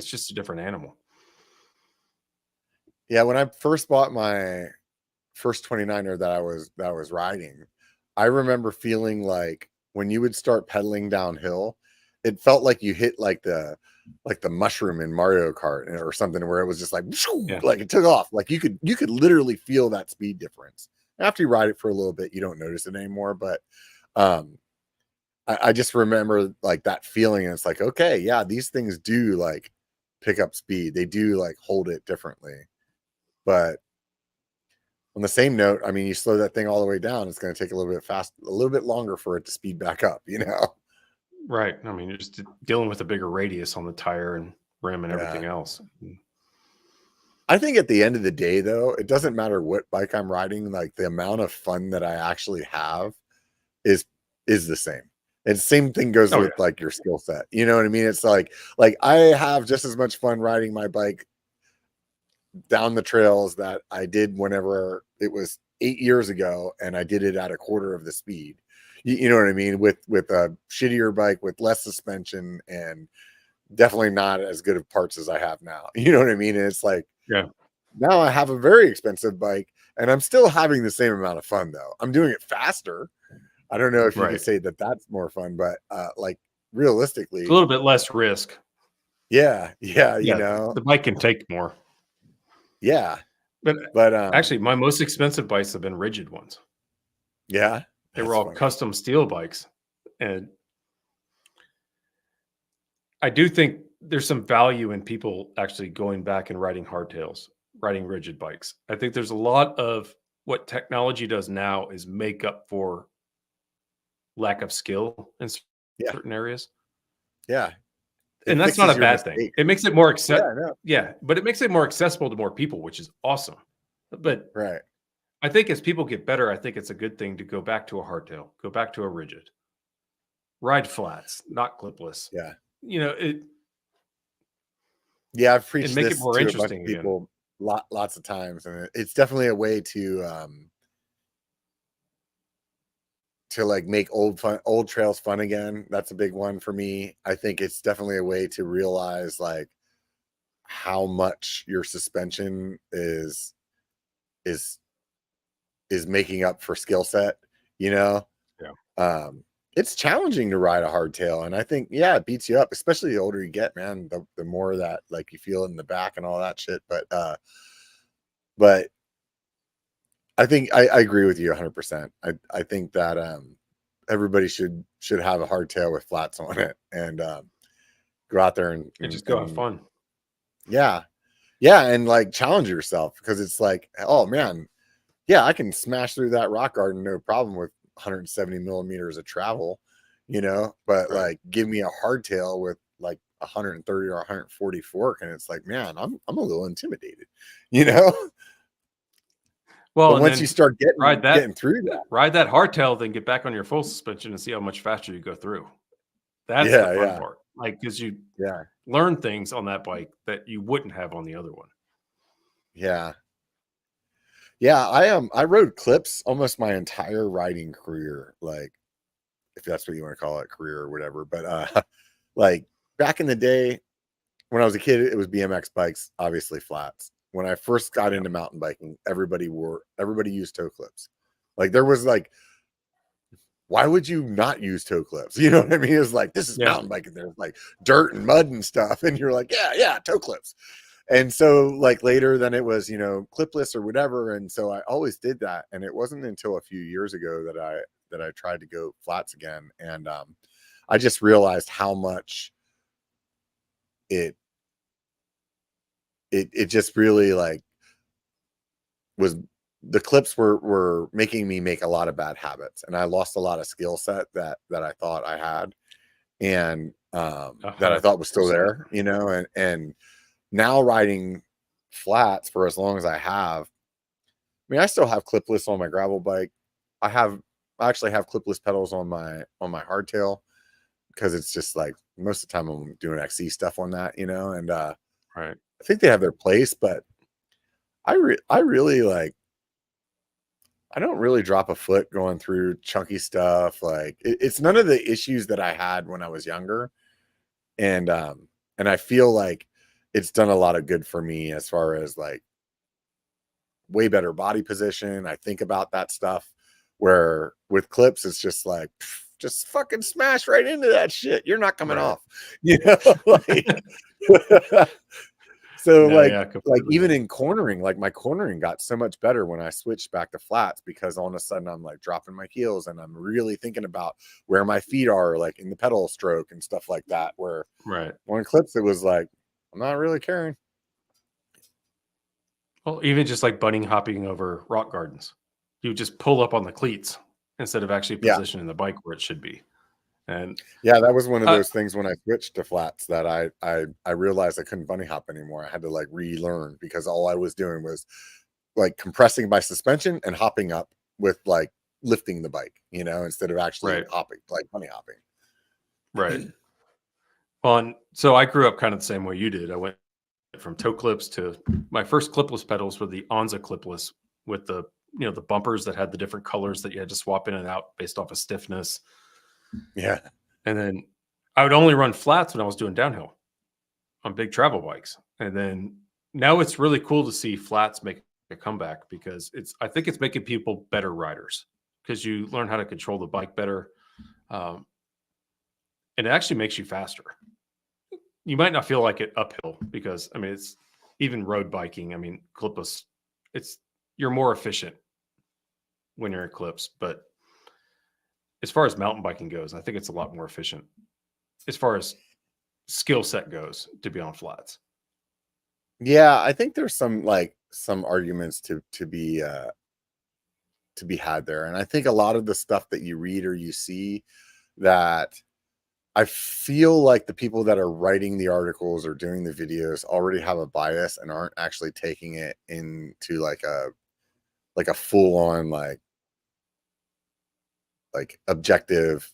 just a different animal. Yeah, when I first bought my first 29er that I was riding, I remember feeling like when you would start pedaling downhill, it felt like you hit like the mushroom in Mario Kart or something, where it was just like like it took off. Like you could literally feel that speed difference. After you ride it for a little bit, you don't notice it anymore. But I just remember like that feeling, and it's like, okay, yeah, these things do like pick up speed. They do like hold it differently. But on the same note, I mean, you slow that thing all the way down, it's going to take a little bit longer for it to speed back up, Right. I mean, you're just dealing with a bigger radius on the tire and rim and everything else. I think at the end of the day, though, it doesn't matter what bike I'm riding. Like the amount of fun that I actually have is the same. And same thing goes with like your skill set. You know what I mean? It's like I have just as much fun riding my bike down the trails that I did whenever it was 8 years ago, and I did it at a quarter of the speed. You know what I mean? With a shittier bike, with less suspension, and definitely not as good of parts as I have now. You know what I mean? And it's like, now I have a very expensive bike, and I'm still having the same amount of fun, though. I'm doing it faster. I don't know if you can say that that's more fun, but like realistically, it's a little bit less risk. Yeah. The bike can take more. Yeah. But actually, my most expensive bikes have been rigid ones. Yeah. They were all custom steel bikes. And I do think there's some value in people actually going back and riding hardtails, riding rigid bikes. I think there's a lot of what technology does now is make up for lack of skill in certain areas. Yeah. And that's not a bad thing. It makes it more accessible. Yeah, but it makes it more accessible to more people, which is awesome. But I think as people get better, I think it's a good thing to go back to a hardtail, go back to a rigid, ride flats, not clipless. Yeah. Yeah, I've preached this to a bunch of people lots of times, and it's definitely a way to like make old trails fun again. That's a big one for me. I think it's definitely a way to realize like how much your suspension is is making up for skill set, you know. Yeah. It's challenging to ride a hardtail, and I think, yeah, it beats you up, especially the older you get, man. The more that like you feel in the back and all that shit. But I think I agree with you 100%. I think that everybody should have a hardtail with flats on it, and go out there and, Just go have fun. Yeah, yeah, and like challenge yourself, because it's like, oh man, yeah, I can smash through that rock garden no problem with 170 millimeters of travel, you know. But Right. like, give me a hardtail with like 130 or 140 fork, and it's like, man, I'm a little intimidated, you know. Well, But and once you then start ride getting that through that, ride that hardtail, then get back on your full suspension and see how much faster you go through. That's the yeah, fun yeah, part. Like, because you yeah, learn things on that bike that you wouldn't have on the other one. yeah. Yeah, I rode clips almost my entire riding career, like, if that's what you want to call it, career or whatever. But like back in the day when I was a kid, it was BMX bikes, obviously flats. When I first got Yeah. into mountain biking, everybody used toe clips. Like, there was like, why would you not use toe clips? You know what I mean? It's like, this is Yeah. mountain biking. There's like dirt and mud and stuff, and you're like, yeah, toe clips. And so like later, then it was, you know, clipless or whatever. And so I always did that. And it wasn't until a few years ago that I tried to go flats again. And I just realized how much it just really like was, the clips were making me make a lot of bad habits, and I lost a lot of skill set that I thought I had, and that I thought was still 100%. there, you know. And now riding flats for as long as I have, I mean, I still have clipless on my gravel bike. I actually have clipless pedals on my hardtail, because it's just like most of the time I'm doing XC stuff on that, you know. And Right. I think they have their place, but I really like, I don't really drop a foot going through chunky stuff. Like, it's none of the issues that I had when I was younger, and I feel like it's done a lot of good for me as far as like way better body position. I think about that stuff, where with clips, it's just like, just fucking smash right into that shit. You're not coming Right. off, you know, like, so No, yeah, like completely. even in cornering, like my cornering got so much better when I switched back to flats, because all of a sudden I'm like dropping my heels, and I'm really thinking about where my feet are, like in the pedal stroke and stuff like that. Where Right. on clips, it was like, I'm not really caring. Well, even just like bunny hopping over rock gardens, you just pull up on the cleats instead of actually Yeah. positioning the bike where it should be. And Yeah, that was one of uh, those things when I switched to flats, that I realized I couldn't bunny hop anymore. I had to like relearn, because all I was doing was like compressing my suspension and hopping up with like lifting the bike, you know, instead of actually right, hopping, like bunny hopping. right. On so I grew up kind of the same way you did. I went from toe clips to my first clipless pedals were the Onza clipless with the the bumpers that had the different colors that you had to swap in and out based off of stiffness. Yeah. And then I would only run flats when I was doing downhill on big travel bikes. And then now it's really cool to see flats make a comeback, because I think it's making people better riders, because you learn how to control the bike better. Um, and it actually makes you faster. You might not feel like it uphill, because I mean, it's even road biking. I mean, clipless, it's you're more efficient when you're in clips. But as far as mountain biking goes, I think it's a lot more efficient as far as skill set goes to be on flats. Yeah, I think there's some arguments to be had there. And I think a lot of the stuff that you read or you see, that I feel like the people that are writing the articles or doing the videos already have a bias and aren't actually taking it into like a full on like objective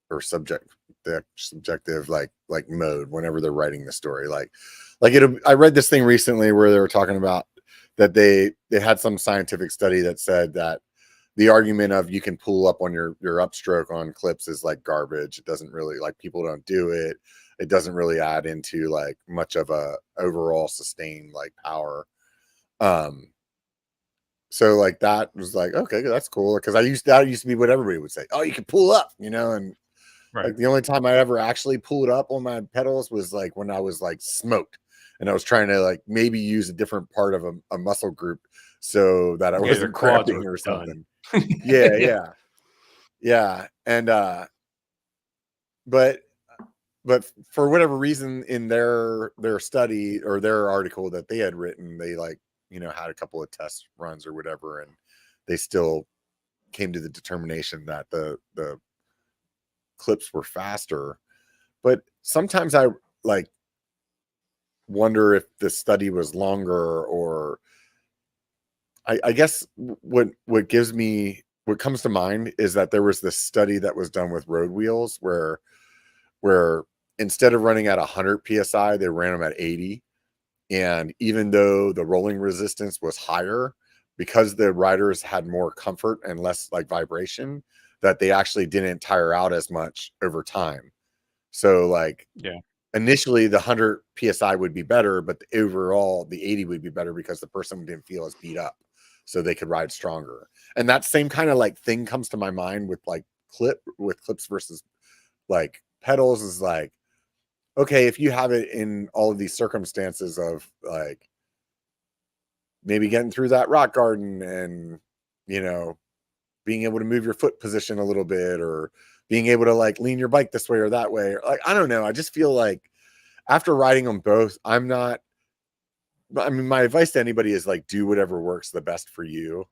or subjective like mode whenever they're writing the story. Like it, I read this thing recently where they were talking about that they had some scientific study that said that the argument of you can pull up on your upstroke on clips is like garbage. It doesn't really, like, people don't do it. It doesn't really add into like much of a overall sustained like power. Um So like that was like, okay, that's cool. Cause that used to be what everybody would say. Oh, you can pull up, you know, and Right. like the only time I ever actually pulled up on my pedals was like when I was like smoked and I was trying to like maybe use a different part of a muscle group so that I Yeah, their wasn't quads cramping were or done. something. Yeah, Yeah. yeah. Yeah. And but for whatever reason in their study or their article that they had written, they like, you know, had a couple of test runs or whatever, and they still came to the determination that the clips were faster. But sometimes I like wonder if the study was longer, or I guess what gives me what comes to mind is that there was this study that was done with road wheels where instead of running at 100 psi, they ran them at 80. And even though the rolling resistance was higher, because the riders had more comfort and less like vibration, that they actually didn't tire out as much over time. So like Yeah. initially the 100 psi would be better, but overall the 80 would be better because the person didn't feel as beat up, so they could ride stronger. And that same kind of like thing comes to my mind with like clips versus like pedals is like, okay, if you have it in all of these circumstances of like maybe getting through that rock garden and, you know, being able to move your foot position a little bit, or being able to like lean your bike this way or that way, or like, I don't know. I just feel like after riding them both, I mean, my advice to anybody is like, do whatever works the best for you.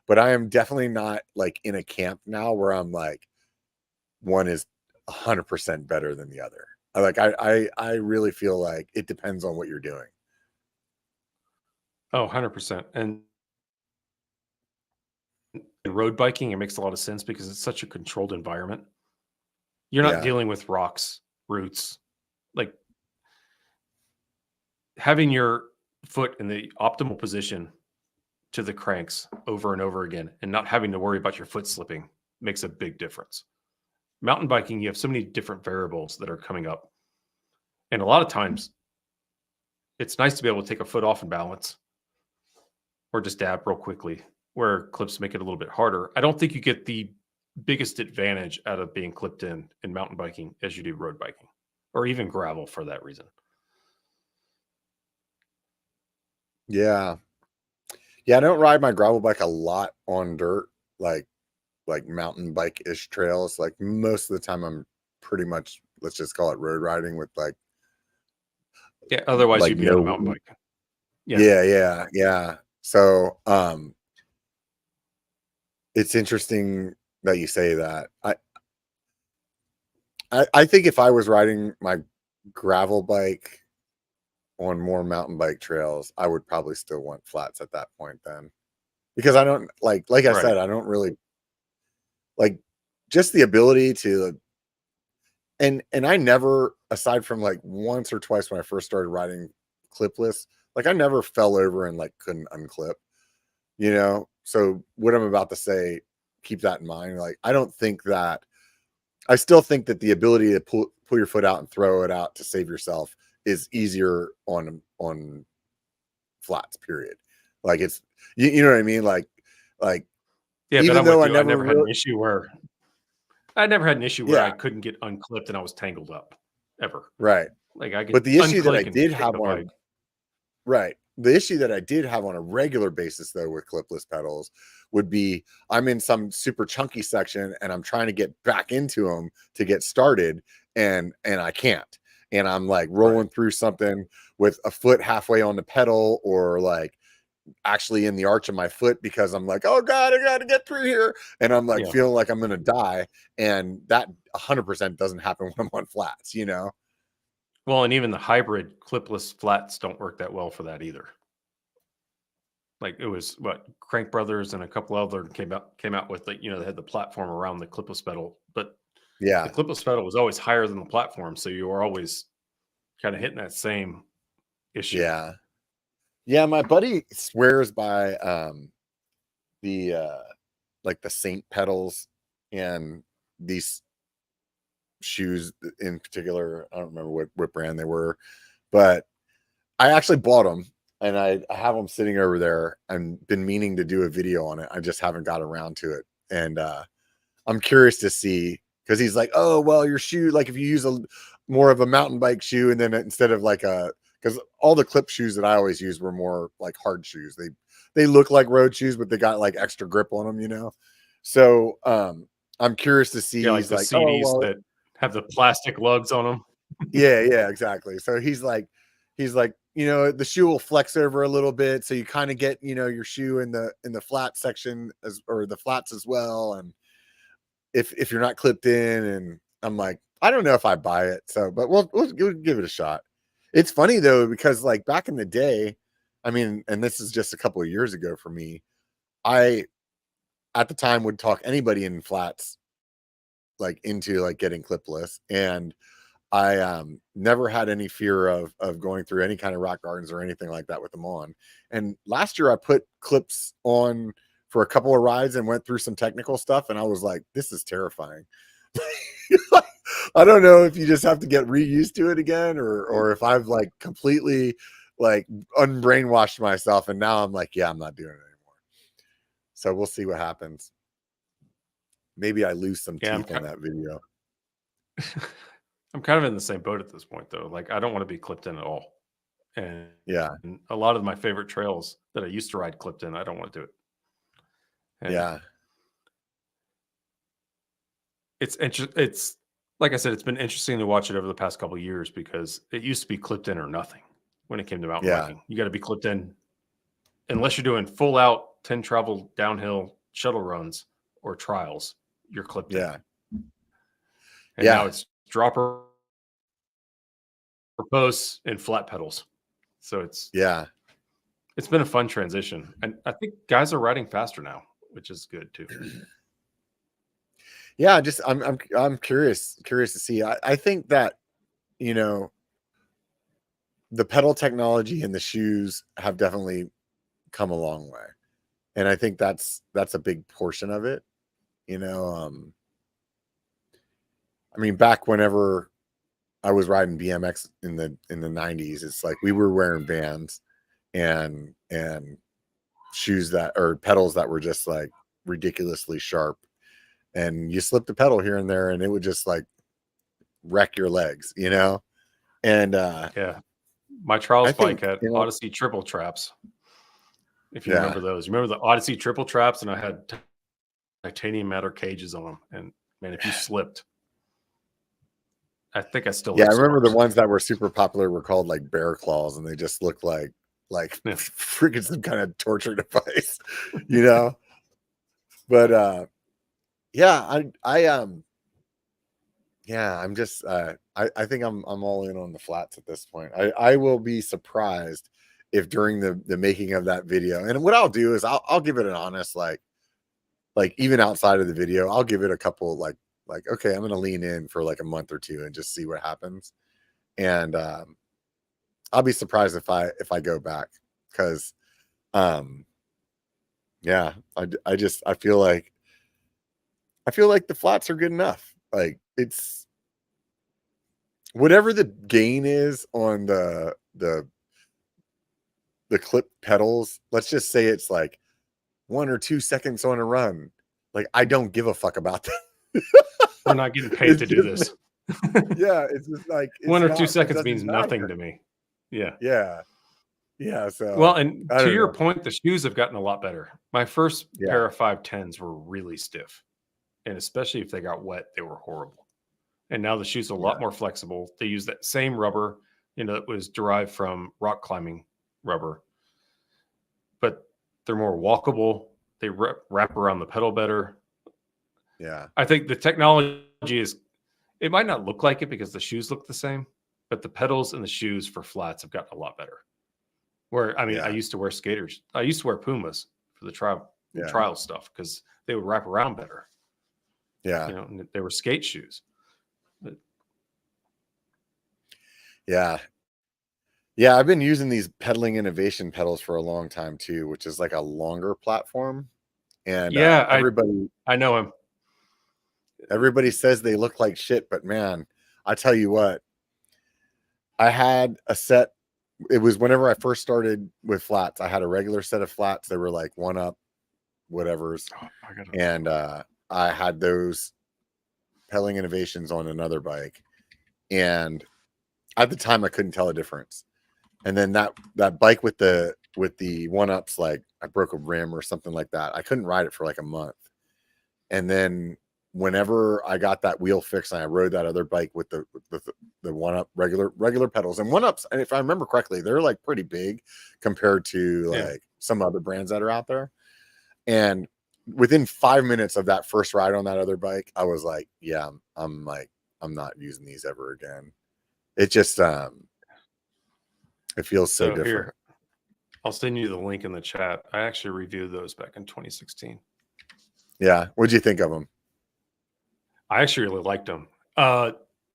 But I am definitely not like in a camp now where I'm like, one is 100% better than the other. I really feel like it depends on what you're doing. Oh, 100%. And in road biking, it makes a lot of sense because it's such a controlled environment. You're not Yeah. dealing with rocks, roots. Like having your foot in the optimal position to the cranks over and over again and not having to worry about your foot slipping makes a big difference. Mountain biking, you have so many different variables that are coming up. And a lot of times it's nice to be able to take a foot off and balance or just dab real quickly, where clips make it a little bit harder. I don't think you get the biggest advantage out of being clipped in mountain biking as you do road biking or even gravel for that reason. Yeah. Yeah, I don't ride my gravel bike a lot on dirt, like mountain bike-ish trails. Like most of the time I'm pretty much, let's just call it road riding with Yeah, otherwise like you'd be on a no mountain bike. Yeah. yeah, yeah, yeah. So it's interesting that you say that. I think if I was riding my gravel bike on more mountain bike trails, I would probably still want flats at that point then. Because I don't like I Right. said, I don't really like just the ability to, and I never, aside from like once or twice when I first started riding clipless, like I never fell over and like couldn't unclip, you know? So what I'm about to say, keep that in mind. Like I don't think that, I still think that the ability to pull your foot out and throw it out to save yourself is easier on flats, period. Like it's, you know what I mean? Like Yeah, but even I'm though with I you. never really, I never had an issue where I yeah, couldn't get unclipped and I was tangled up ever. right. Like I could But the issue that I unclick and did take have the on a bike. right. The issue that I did have on a regular basis though with clipless pedals would be I'm in some super chunky section and I'm trying to get back into them to get started, and I can't. And I'm like Right. rolling through something with a foot halfway on the pedal, or like actually in the arch of my foot, because I'm like, oh God, I gotta get through here. And I'm like Yeah. feeling like I'm gonna die. And that 100% doesn't happen when I'm on flats, you know? Well, and even the hybrid clipless flats don't work that well for that either. Like it was what Crank Brothers and a couple other came out with, like, they had the platform around the clipless pedal, but the Yeah. clipless pedal was always higher than the platform, so you were always kind of hitting that same issue. Yeah. Yeah. My buddy swears by the like the Saint pedals and these shoes in particular. I don't remember what brand they were, but I actually bought them and I have them sitting over there and been meaning to do a video on it. I just haven't got around to it. And I'm curious to see, because he's like, oh, well, your shoe, like if you use a more of a mountain bike shoe, and then instead of like because all the clip shoes that I always use were more like hard shoes. They look like road shoes, but they got like extra grip on them, you know? So I'm curious to see. Yeah, like He's the like, oh, CDs well, that have the plastic lugs on them. yeah, exactly. So he's like, you know, the shoe will flex over a little bit, so you kind of get, you know, your shoe in the flat section or the flats as well. And if you're not clipped in, and I'm like, I don't know if I buy it. So, but we'll give it a shot. It's funny though, because like back in the day, I mean, and this is just a couple of years ago for me, I at the time would talk anybody in flats like into like getting clipless, and I never had any fear of going through any kind of rock gardens or anything like that with them on. And last year I put clips on for a couple of rides and went through some technical stuff, and I was like, this is terrifying. I don't know if you just have to get reused to it again, or if I've like completely like unbrainwashed myself, and now I'm like, yeah, I'm not doing it anymore. So we'll see what happens. Maybe I lose some teeth on that video. I'm kind of in the same boat at this point, though. Like, I don't want to be clipped in at all. And Yeah, a lot of my favorite trails that I used to ride clipped in, I don't want to do it. And yeah, it's like I said, it's been interesting to watch it over the past couple of years, because it used to be clipped in or nothing when it came to mountain yeah, biking. You got to be clipped in unless you're doing full out 10 travel downhill shuttle runs or trials. You're clipped yeah, in. And now it's dropper posts and flat pedals. So it's been a fun transition, and I think guys are riding faster now, which is good too. Yeah, just I'm curious to see. I think that, you know, the pedal technology and the shoes have definitely come a long way, and I think that's a big portion of it. You know, I mean, back whenever I was riding BMX in the 90s, it's like we were wearing Vans and shoes that, or pedals that were just like ridiculously sharp, and you slip the pedal here and there and it would just like wreck your legs, you know? And Yeah, my trials I bike think, had you know, Odyssey triple traps. If you remember yeah, those, you remember the Odyssey triple traps, and I had titanium matter cages on them. And man, if you slipped, I think I still yeah, have I remember the scars. ones that were super popular were called like bear claws, and they just looked like Yeah. freaking some kind of torture device, you know? But yeah, yeah, I'm just I think I'm all in on the flats at this point. I will be surprised if during the making of that video, and what I'll do is I'll give it an honest like even outside of the video, I'll give it a couple like okay, I'm gonna lean in for like a month or two and just see what happens. And I'll be surprised if I go back, because um yeah, I feel like the flats are good enough. Like it's whatever the gain is on the clip pedals, let's just say it's like 1 or 2 seconds on a run. Like I don't give a fuck about that. We're not getting paid It's to do just, this. yeah, it's just like One it's or two not, it seconds means doesn't nothing matter. to me. Yeah. Yeah. Yeah. Well, So and I to don't your know. point, the shoes have gotten a lot better. My first Yeah. pair of 510s were really stiff, and especially if they got wet, they were horrible. And now the shoes are a lot Yeah. more flexible. They use that same rubber, that was derived from rock climbing rubber, but they're more walkable. They wrap around the pedal better. Yeah. I think the technology it might not look like it because the shoes look the same, but the pedals and the shoes for flats have gotten a lot better. Where, I mean, I Yeah. used to wear skaters. I used to wear Pumas for the Yeah. trial stuff because they would wrap around better. Yeah. And they were skate shoes. But Yeah. Yeah. I've been using these pedaling innovation pedals for a long time too, which is like a longer platform. And yeah, I know him. everybody says they look like shit, but man, I tell you what, I had a set it was whenever I first started with flats. I had a regular set of flats. They were like 1-up, whatever's, and I had those Pedaling Innovations on another bike, and at the time I couldn't tell a difference. And then that bike with the 1-ups, like I broke a rim or something like that. I couldn't ride it for like a month. And then whenever I got that wheel fixed and I rode that other bike with the 1-up regular pedals, and 1-ups, and if I remember correctly, they're like pretty big compared to like some other brands that are out there. And within 5 minutes of that first ride on that other bike, I was like, yeah, I'm not using these ever again. It just it feels so different. Here, I'll send you the link in the chat. I actually reviewed those back in 2016. Yeah. What'd you think of them? I actually really liked them.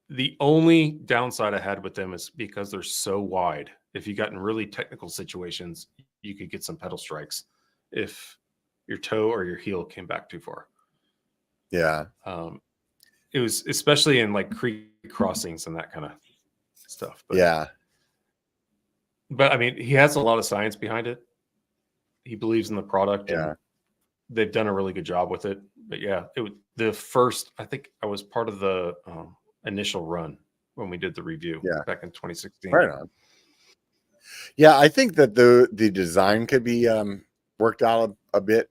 The only downside I had with them is because they're so wide. If you got in really technical situations, you could get some pedal strikes if your toe or your heel came back too far. Yeah. It was especially in like creek crossings and that kind of stuff. But, yeah. But I mean, he has a lot of science behind it. He believes in the product. Yeah. And they've done a really good job with it. But yeah, the first, I think I was part of the initial run when we did the review back in 2016. Right on. Yeah, I think that the design could be worked out a bit.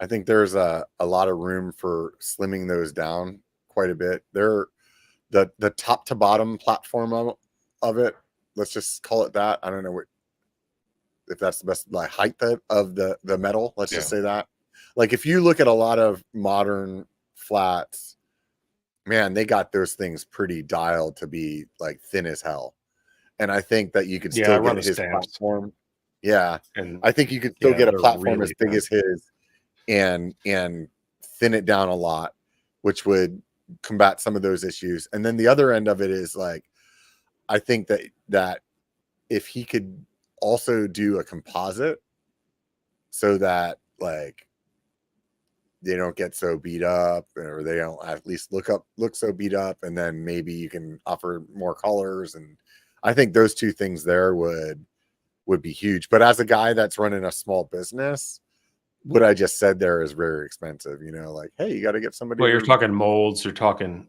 I think there's a lot of room for slimming those down quite a bit. They're the top to bottom platform of it. Let's just call it that. I don't know if that's the best like height of the metal. Let's just say that. Like if you look at a lot of modern flats, man, they got those things pretty dialed to be like thin as hell. And I think that you could still get his platform. Yeah. And I think you could still get a platform really as big as his and thin it down a lot, which would combat some of those issues. And then the other end of it is like, I think that if he could also do a composite so that like they don't get so beat up, or they don't at least look so beat up, and then maybe you can offer more colors. And I think those two things there would be huge. But as a guy that's running a small business, what I just said there is very expensive, you know, like, hey, you got to get somebody. Well, you're talking molds, you're talking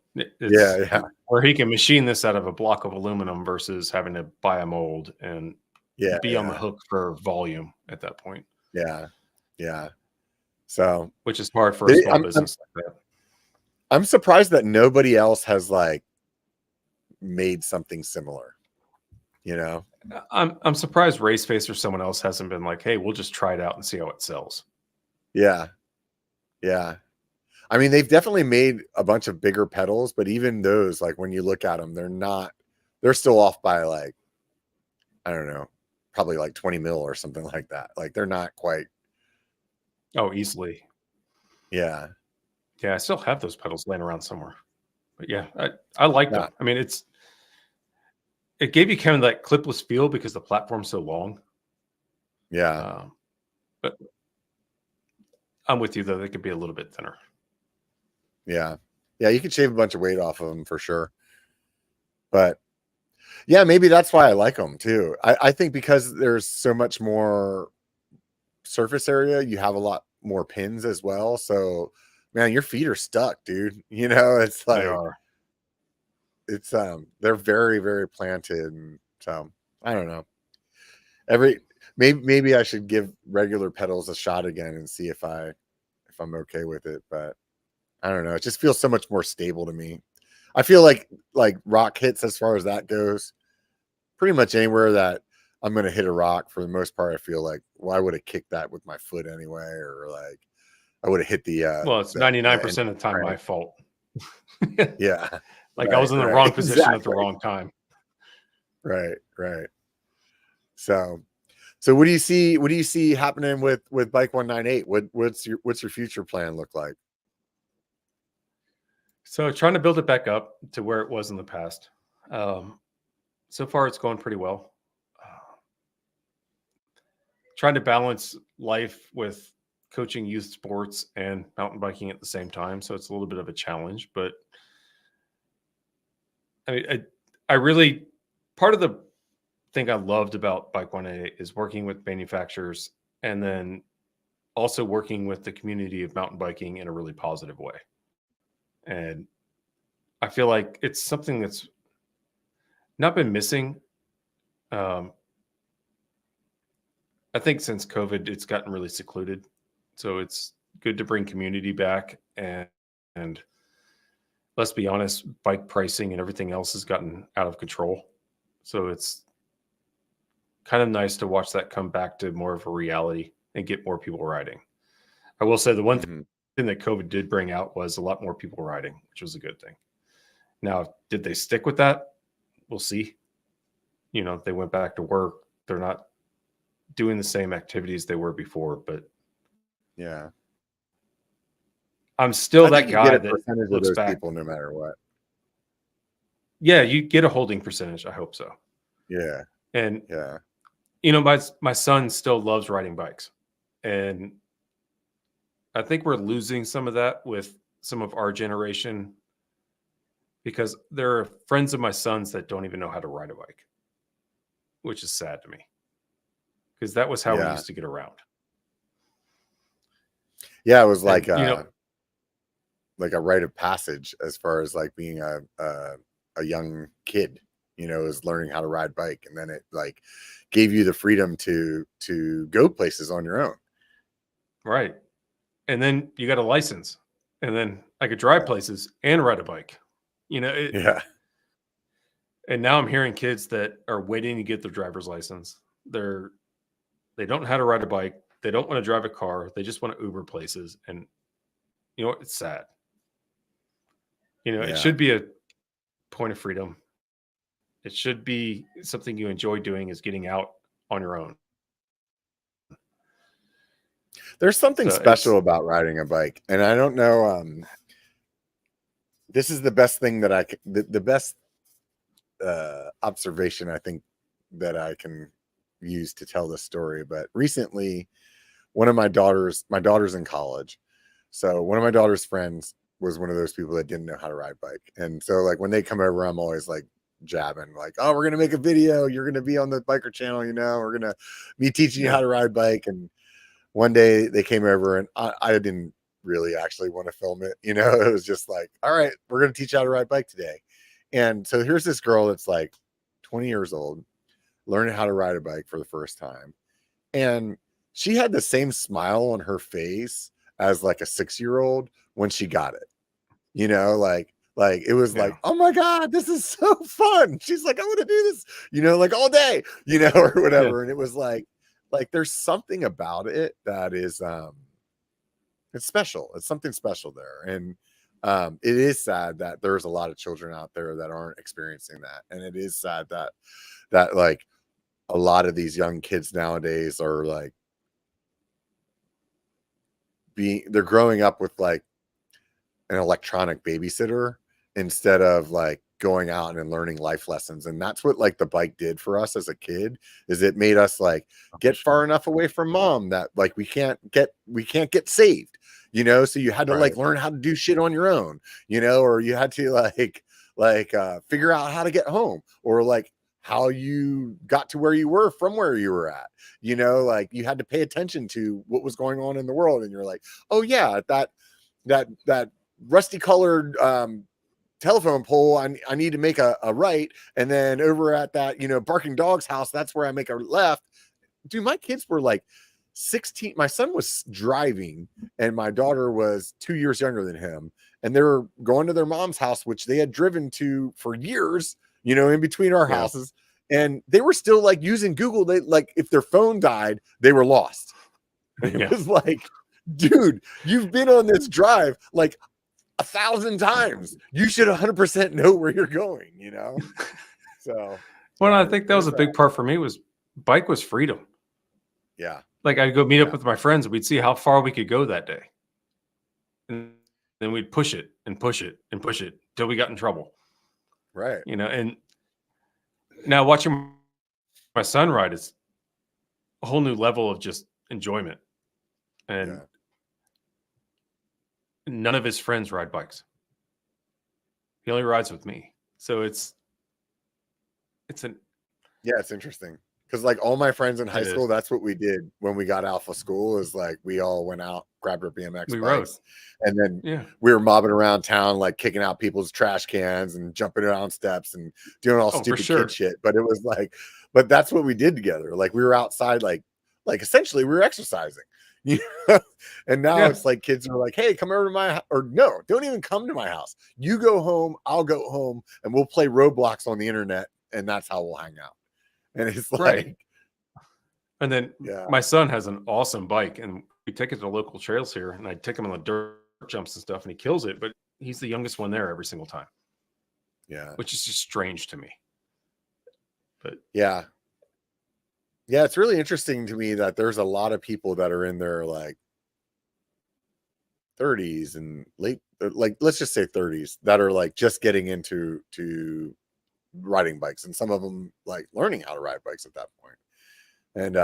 where he can machine this out of a block of aluminum versus having to buy a mold and be on the hook for volume at that point. Yeah. So, which is hard for a small business like that. I'm surprised that nobody else has like made something similar. You know, I'm surprised Raceface or someone else hasn't been like, hey, we'll just try it out and see how it sells. Yeah. I mean, they've definitely made a bunch of bigger pedals, but even those, like when you look at them, they're still off by like, I don't know, probably like 20 mil or something like that. Like they're not quite. Oh, easily. Yeah. I still have those pedals laying around somewhere. But yeah, I like them. I mean, it gave you kind of that clipless feel because the platform's so long. Yeah. But I'm with you, though. They could be a little bit thinner. Yeah. You could shave a bunch of weight off of them for sure. But yeah, maybe that's why I like them too. I think because there's so much more surface area, you have a lot more pins as well. So, man, your feet are stuck, dude. You know, it's like, they are. It's they're very, very planted. And so I don't know. Maybe I should give regular pedals a shot again and see if I'm okay with it. But I don't know. It just feels so much more stable to me. I feel like rock hits, as far as that goes, pretty much anywhere that I'm going to hit a rock, for the most part, I feel like, well, I would have kicked that with my foot anyway, or like I would have hit the well, it's 99% of the time my fault. Yeah. Like I was in the wrong position at the wrong time. Right. So what do you see happening with Bike198? What's your future plan look like? So trying to build it back up to where it was in the past. So far it's going pretty well. Trying to balance life with coaching youth sports and mountain biking at the same time. So it's a little bit of a challenge, but I mean, I really, part of the thing I loved about Bike198 is working with manufacturers and then also working with the community of mountain biking in a really positive way. And I feel like it's something that's not been missing. I think since COVID, it's gotten really secluded. So it's good to bring community back. And let's be honest, bike pricing and everything else has gotten out of control. So it's kind of nice to watch that come back to more of a reality and get more people riding. I will say the one thing that COVID did bring out was a lot more people riding, which was a good thing. Now, did they stick with that? We'll see. You know, they went back to work. They're not doing the same activities they were before, but yeah, I'm still I that think you guy get a that percentage of looks those back. people no matter what. Yeah, you get a holding percentage. I hope so. Yeah, And yeah, you know, my son still loves riding bikes, and I think we're losing some of that with some of our generation because there are friends of my son's that don't even know how to ride a bike, which is sad to me because that was how we yeah, used to get around. yeah. It was And you know, like a rite of passage as far as like being a young kid. You know, is learning how to ride bike, and then it like gave you the freedom to go places on your own. right. And then you got a license, and then I could drive Yeah, places and ride a bike. You know, yeah, and now I'm hearing kids that are waiting to get their driver's license. They don't know how to ride a bike. They don't want to drive a car. They just want to Uber places. And you know what? It's sad. You know, it yeah. should be a point of freedom. It should be something you enjoy doing is getting out on your own. There's something So it's special about riding a bike, and I don't know. This is the best thing that the best observation I think that I can use to tell this story. But recently, one of my daughter's in college, so one of my daughter's friends was one of those people that didn't know how to ride bike, and so like when they come over, I'm always like jabbing, like, "Oh, we're gonna make a video. You're gonna be on the biker channel. You know, we're gonna be teaching you how yeah, to ride bike." And one day they came over, and I didn't really actually want to film it. You know, it was just like, all right, we're going to teach you how to ride bike today. And so here's this girl that's like 20 years old, learning how to ride a bike for the first time. And she had the same smile on her face as like a 6-year-old when she got it. You know, like it was yeah, like, oh my God, this is so fun. She's like, I want to do this, you know, like all day, you know, or yeah. whatever. And it was like there's something about it that is it's special. It's something special there. And it is sad that there's a lot of children out there that aren't experiencing that. And it is sad that like a lot of these young kids nowadays are like they're growing up with like an electronic babysitter instead of like going out and learning life lessons. And that's what like the bike did for us as a kid, is it made us like For get far sure. enough away from mom that like we can't get saved, you know. So you had to Right. like learn how to do shit on your own, you know, or you had to figure out how to get home, or like how you got to where you were from where you were at, you know, like you had to pay attention to what was going on in the world. And you're like, oh yeah, that rusty colored telephone pole, I need to make a right, and then over at that, you know, barking dog's house, that's where I make a left. Dude, my kids were like 16. My son was driving and my daughter was 2 years younger than him, and they were going to their mom's house, which they had driven to for years, you know, in between our Yeah. houses, and they were still like using Google. They like, if their phone died, they were lost. It Yeah. was like, dude, you've been on this drive like 1,000 times. You should 100% know where you're going, you know? So, Well, yeah, I think that was there's a big part for me was bike was freedom. yeah, Like I'd go meet up yeah, with my friends. We'd see how far we could go that day. And then we'd push it and push it and push it till we got in trouble, right. you know. And now watching my son ride is a whole new level of just enjoyment. And Yeah, none of his friends ride bikes. He only rides with me. So it's an Yeah, it's interesting because like all my friends in high It is. school, that's what we did when we got out of school. Is like we all went out, grabbed our BMX We rode. bikes, and then Yeah. we were mobbing around town, like kicking out people's trash cans and jumping around steps and doing all Oh, for stupid sure. kid shit. But it was like, but that's what we did together. Like we were outside, like essentially we were exercising. You know? And now Yeah. it's like kids are like, hey, come over to my house. Or no, don't even come to my house. You go home, I'll go home, and we'll play Roblox on the internet, and that's how we'll hang out. And it's like, Right. And then yeah, my son has an awesome bike, and we take it to local trails here, and I take him on the dirt jumps and stuff, and he kills it. But he's the youngest one there every single time, yeah, which is just strange to me. But yeah. Yeah, it's really interesting to me that there's a lot of people that are in their like 30s and late, like let's just say 30s, that are like just getting into riding bikes, and some of them like learning how to ride bikes at that point. And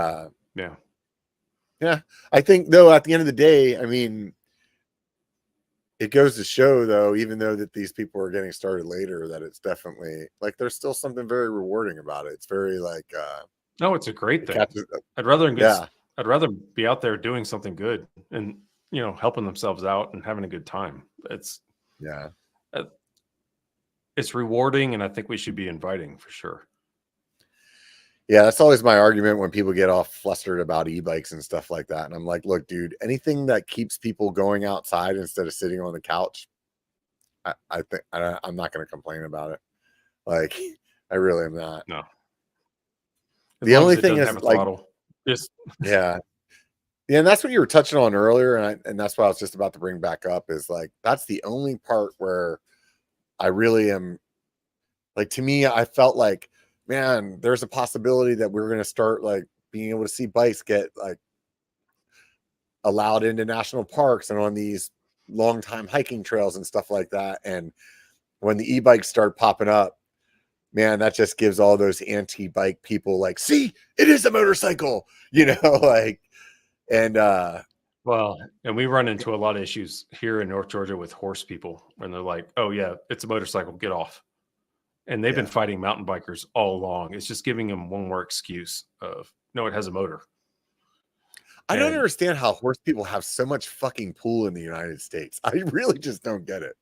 yeah, I think though at the end of the day, I mean, it goes to show though, even though that these people are getting started later, that it's definitely like there's still something very rewarding about it. It's very like no, it's a great it thing. catches, I'd rather yeah, I'd rather be out there doing something good and helping themselves out and having a good time. yeah. It's rewarding, and I think we should be inviting for sure. Yeah, that's always my argument when people get all flustered about e-bikes and stuff like that. And I'm like, look, dude, anything that keeps people going outside instead of sitting on the couch, I think I'm not going to complain about it. Like, I really am not. No, as The long only as it thing doesn't is have a like, throttle. Just yeah. Yeah, and that's what you were touching on earlier. And that's what I was just about to bring back up is like, that's the only part where I really am like, to me, I felt like, man, there's a possibility that we're going to start like being able to see bikes get like allowed into national parks and on these long time hiking trails and stuff like that. And when the e-bikes start popping up, man, that just gives all those anti-bike people like, see, it is a motorcycle, like, and well, and we run into a lot of issues here in North Georgia with horse people when they're like, "Oh yeah, it's a motorcycle, get off." And they've been yeah. fighting mountain bikers all along. It's just giving them one more excuse of, no, it has a motor. I don't And understand how horse people have so much fucking pull in the United States. I really just don't get it.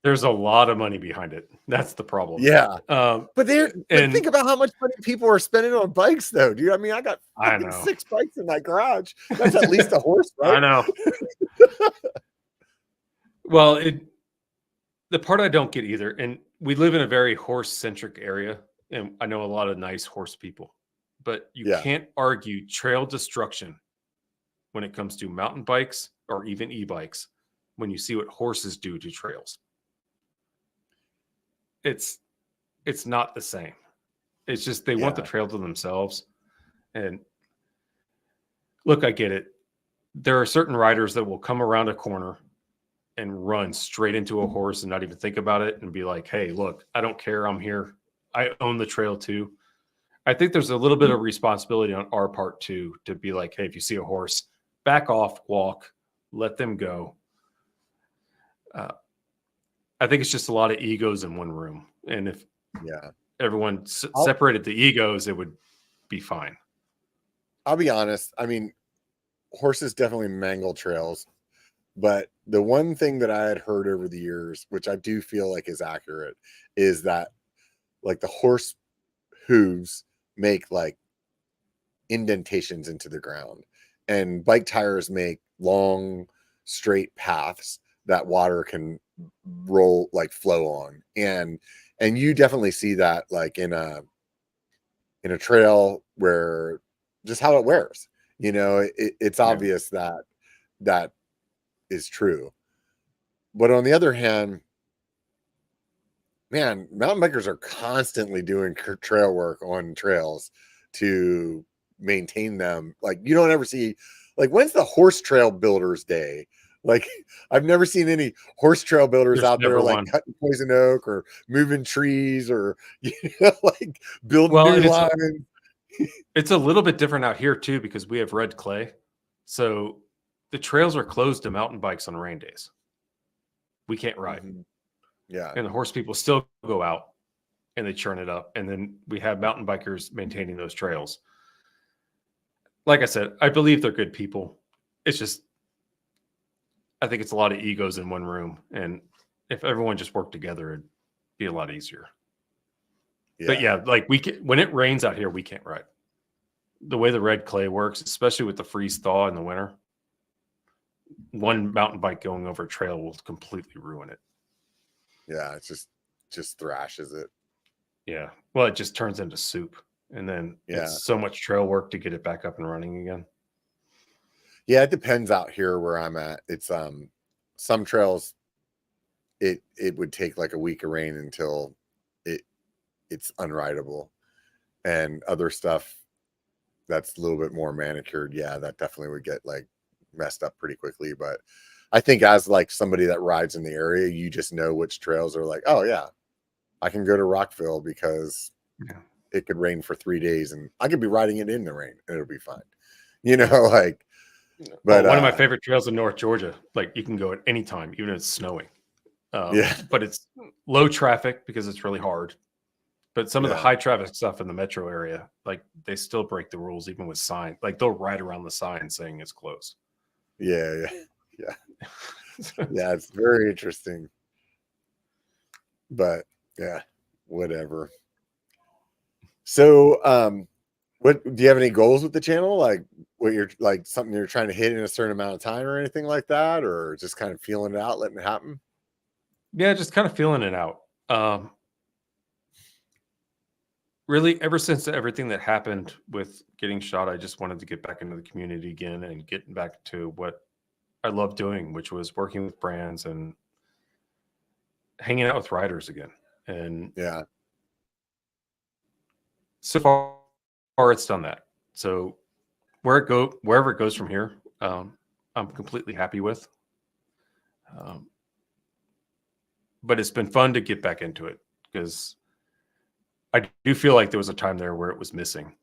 there's a lot of money behind it. That's the problem. Yeah. Um, But and think about how much money people are spending on bikes, though, dude. I mean, I got I fucking know, 6 bikes in my garage. That's at least a horse, I right? know. Well, the part I don't get either, and we live in a very horse centric area, and I know a lot of nice horse people, but you Yeah. can't argue trail destruction when it comes to mountain bikes or even e-bikes when you see what horses do to trails. It's not the same. It's just they want the Yeah. trail to themselves. And look, I get it. There are certain riders that will come around a corner and run straight into a horse and not even think about it and be like, "Hey, look, I don't care. I'm here. I own the trail too." I think there's a little bit of responsibility on our part too to be like, "Hey, if you see a horse, back off, walk, let them go." Uh, I think it's just a lot of egos in one room, and if Yeah. everyone I'll separated the egos, it would be fine. I'll be honest. I mean, horses definitely mangle trails, but the one thing that I had heard over the years, which I do feel like is accurate, is that like the horse hooves make like indentations into the ground, and bike tires make long straight paths that water can roll like flow on. And you definitely see that like in a trail where just how it wears, it's Yeah. obvious that that is true. But on the other hand, man, mountain bikers are constantly doing trail work on trails to maintain them. Like you don't ever see, like, when's the horse trail builders day? Like I've never seen any horse trail builders There's out there never like one. cutting poison oak or moving trees or like building Well, new and lines. it's a little bit different out here too because we have red clay. So the trails are closed to mountain bikes on rain days. We can't ride. Mhm. Yeah. And the horse people still go out. and they churn it up. And then we have mountain bikers maintaining those trails. Like I said, I believe they're good people. It's just, I think it's a lot of egos in one room. And if everyone just worked together, it'd be a lot easier. Yeah. But yeah, like when it rains out here, we can't ride. The way the red clay works, especially with the freeze thaw in the winter, one mountain bike going over a trail will completely ruin it. Yeah, it's just thrashes it. Yeah. Well, it just turns into soup. And then it's so much trail work to get it back up and running again. Yeah, it depends out here where I'm at. It's some trails it would take like a week of rain until it's unrideable. And other stuff that's a little bit more manicured, yeah, that definitely would get like messed up pretty quickly. But I think as like somebody that rides in the area, you just know which trails are like, oh yeah, I can go to Rockville because it could rain for 3 days and I could be riding it in the rain and it'll be fine. You know, like, but one of my favorite trails in North Georgia, like you can go at any time, even if it's snowing. But it's low traffic because it's really hard. But some of the high traffic stuff in the metro area, like they still break the rules, even with sign. Like they'll ride around the sign saying it's closed. Yeah. Yeah, it's very interesting. But yeah, whatever. So, what do you have any goals with the channel? Like what you're like something you're trying to hit in a certain amount of time or anything like that, or just kind of feeling it out, letting it happen? Yeah, just kind of feeling it out. Really, ever since everything that happened with getting shot, I just wanted to get back into the community again and getting back to what I love doing, which was working with brands and hanging out with riders again. And yeah, so far it's done that. So wherever it goes from here, I'm completely happy with. But it's been fun to get back into it because I do feel like there was a time there where it was missing.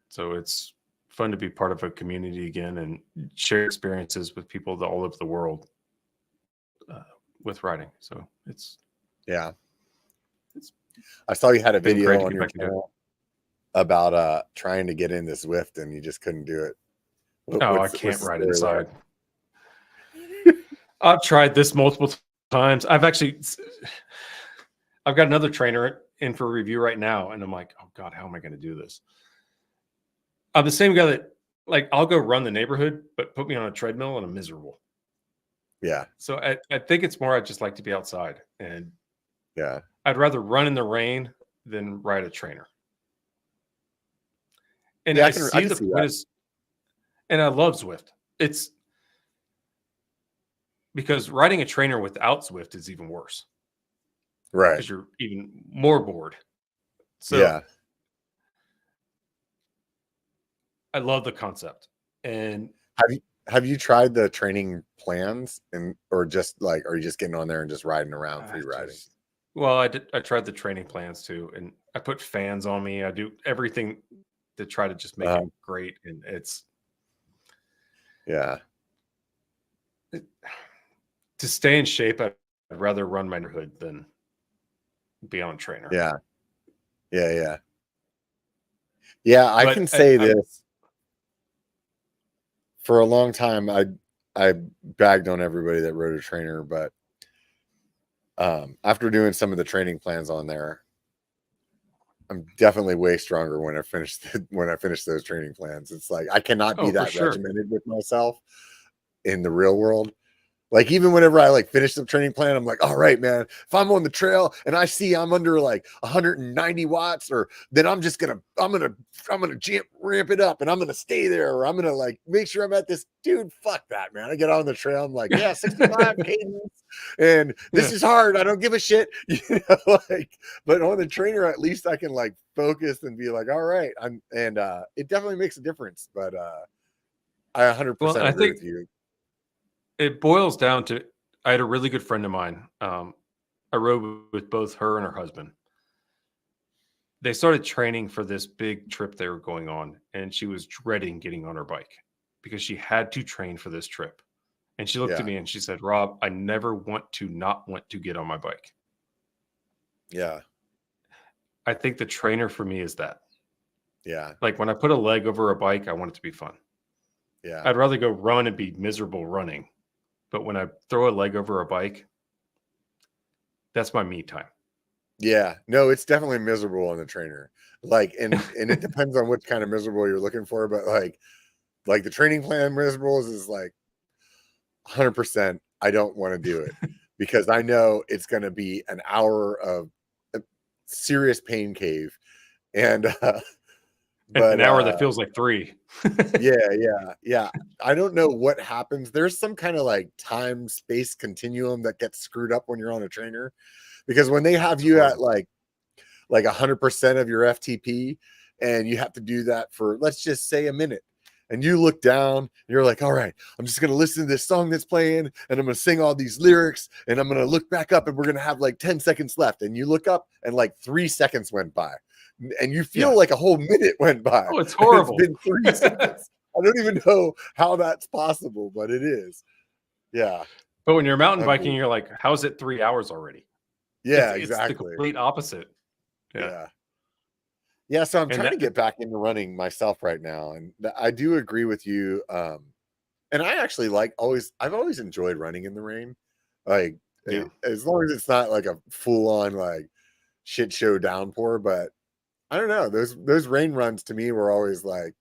So it's fun to be part of a community again and share experiences with people all over the world with riding. So it's I saw you had a video on your channel about trying to get into Zwift and you just couldn't do it. I can't ride inside. I've tried this multiple times. I've got another trainer in for review right now, and I'm like, oh God, how am I going to do this? I'm the same guy that, like, I'll go run the neighborhood, but put me on a treadmill and I'm miserable. Yeah. So I think it's more I'd just like to be outside, and yeah, I'd rather run in the rain than ride a trainer. And yeah, I see the point is, and I love Zwift. It's because riding a trainer without Zwift is even worse. Right. Because you're even more bored. So yeah. I love the concept. And have you tried the training plans or just like, are you just getting on there and just riding around free riding? Well, I tried the training plans too, and I put fans on me. I do everything to try to just make it great. And it's to stay in shape. I'd rather run my neighborhood than be on a trainer. Yeah. I can say this. For a long time, I bagged on everybody that rode a trainer, but after doing some of the training plans on there, I'm definitely way stronger when I finish those training plans. It's like I cannot be that regimented with myself in the real world. Like even whenever I like finish the training plan, I'm like, all right, man, if I'm on the trail and I see I'm under like 190 watts, or then I'm gonna ramp it up and I'm gonna stay there, or I'm gonna like make sure I'm at this. Dude, fuck that, man. I get on the trail, I'm like, yeah, 65 cadence, and this is hard. I don't give a shit, you know. Like, but on the trainer, at least I can like focus and be like, all right, it definitely makes a difference. But I 100% agree with you. It boils down to, I had a really good friend of mine. I rode with both her and her husband. They started training for this big trip they were going on, and she was dreading getting on her bike because she had to train for this trip. And she looked at me and she said, Rob, I never want to not want to get on my bike. Yeah. I think the trainer for me is that. Yeah. Like when I put a leg over a bike, I want it to be fun. Yeah. I'd rather go run and be miserable running. But when I throw a leg over a bike, that's my me time. Yeah. No, it's definitely miserable on the trainer. Like, and it depends on which kind of miserable you're looking for, but like the training plan miserables is like 100%. I don't want to do it because I know it's going to be an hour of a serious pain cave. And, An but, hour that feels like 3. yeah. I don't know what happens. There's some kind of like time space continuum that gets screwed up when you're on a trainer, because when they have you at like 100% of your FTP and you have to do that for, let's just say, a minute, and you look down and you're like, all right, I'm just going to listen to this song that's playing and I'm going to sing all these lyrics and I'm going to look back up and we're going to have like 10 seconds left. And you look up and like 3 seconds went by and you feel like a whole minute went by. Oh, it's horrible. It's been 3 seconds. I don't even know how that's possible, but it is. Yeah. But when you're mountain biking, you're like, how's it 3 hours already? Yeah, It's exactly. the complete opposite. Yeah. So I'm trying to get back into running myself right now. And I do agree with you. And I actually I've always enjoyed running in the rain. Like, as long as it's not like a full on like shit show downpour, but I don't know. Those rain runs to me were always like,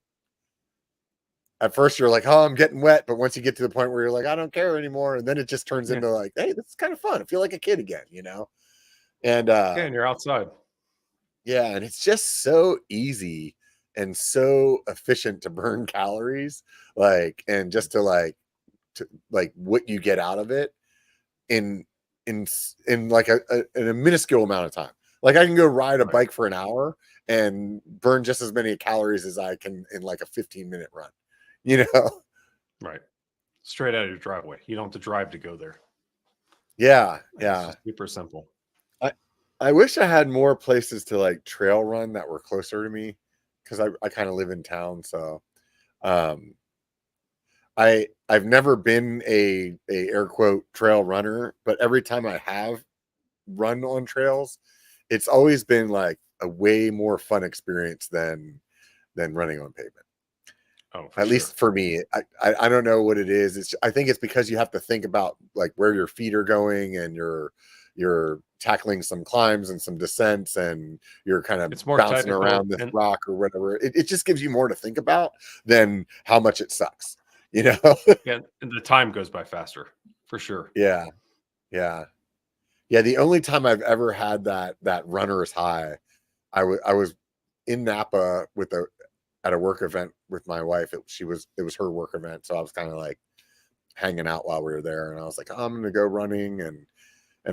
at first you're like, oh, I'm getting wet. But once you get to the point where you're like, I don't care anymore. And then it just turns into like, hey, this is kind of fun. I feel like a kid again, you know? And and you're outside. Yeah, and it's just so easy and so efficient to burn calories, like, and just to like what you get out of it in like in a minuscule amount of time. Like I can go ride a bike for an hour and burn just as many calories as I can in like a 15-minute run, you know? Right. Straight out of your driveway. You don't have to drive to go there. Yeah. It's just super simple. I wish I had more places to like trail run that were closer to me, because I kind of live in town. So I've never been a air quote trail runner, but every time I have run on trails, it's always been like a way more fun experience than running on pavement. Oh, at least for me. I don't know what it is. I think it's because you have to think about like where your feet are going, and you're tackling some climbs and some descents, and you're kind of bouncing around this rock or whatever. It just gives you more to think about than how much it sucks, you know? Yeah, and the time goes by faster, for sure. Yeah. The only time I've ever had that runner's high, I was in Napa at a work event with my wife. It was her work event, so I was kind of like hanging out while we were there, and I was like, oh, I'm gonna go running, and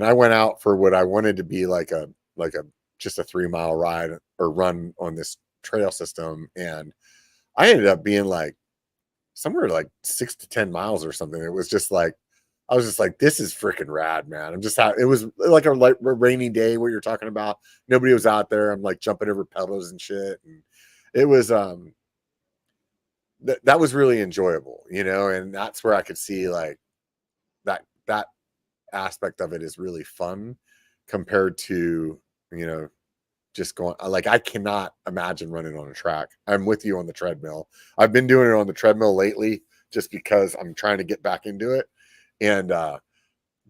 I went out for what I wanted to be like a just a 3-mile ride or run on this trail system, and I ended up being like somewhere like 6 to 10 miles or something. It was just like, I was just like, this is freaking rad, man. It was like a rainy day, what you're talking about. Nobody was out there. I'm like jumping over pedals and shit, and it was that was really enjoyable, you know. And that's where I could see like that aspect of it is really fun compared to, you know, just going like, I cannot imagine running on a track. I'm with you on the treadmill. I've been doing it on the treadmill lately just because I'm trying to get back into it. And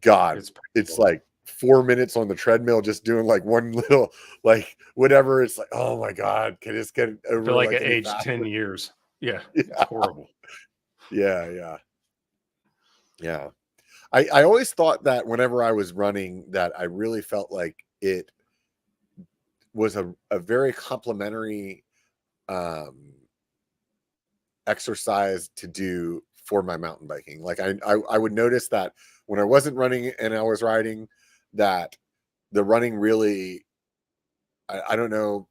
God, it's like 4 minutes on the treadmill, just doing like one little, like whatever. It's like, oh my God, can this get over? I feel like at age 10 years. Yeah, it's horrible. Yeah. I always thought that whenever I was running, that I really felt like it was a very complimentary exercise to do for my mountain biking. Like I would notice that when I wasn't running and I was riding, that the running really, I don't know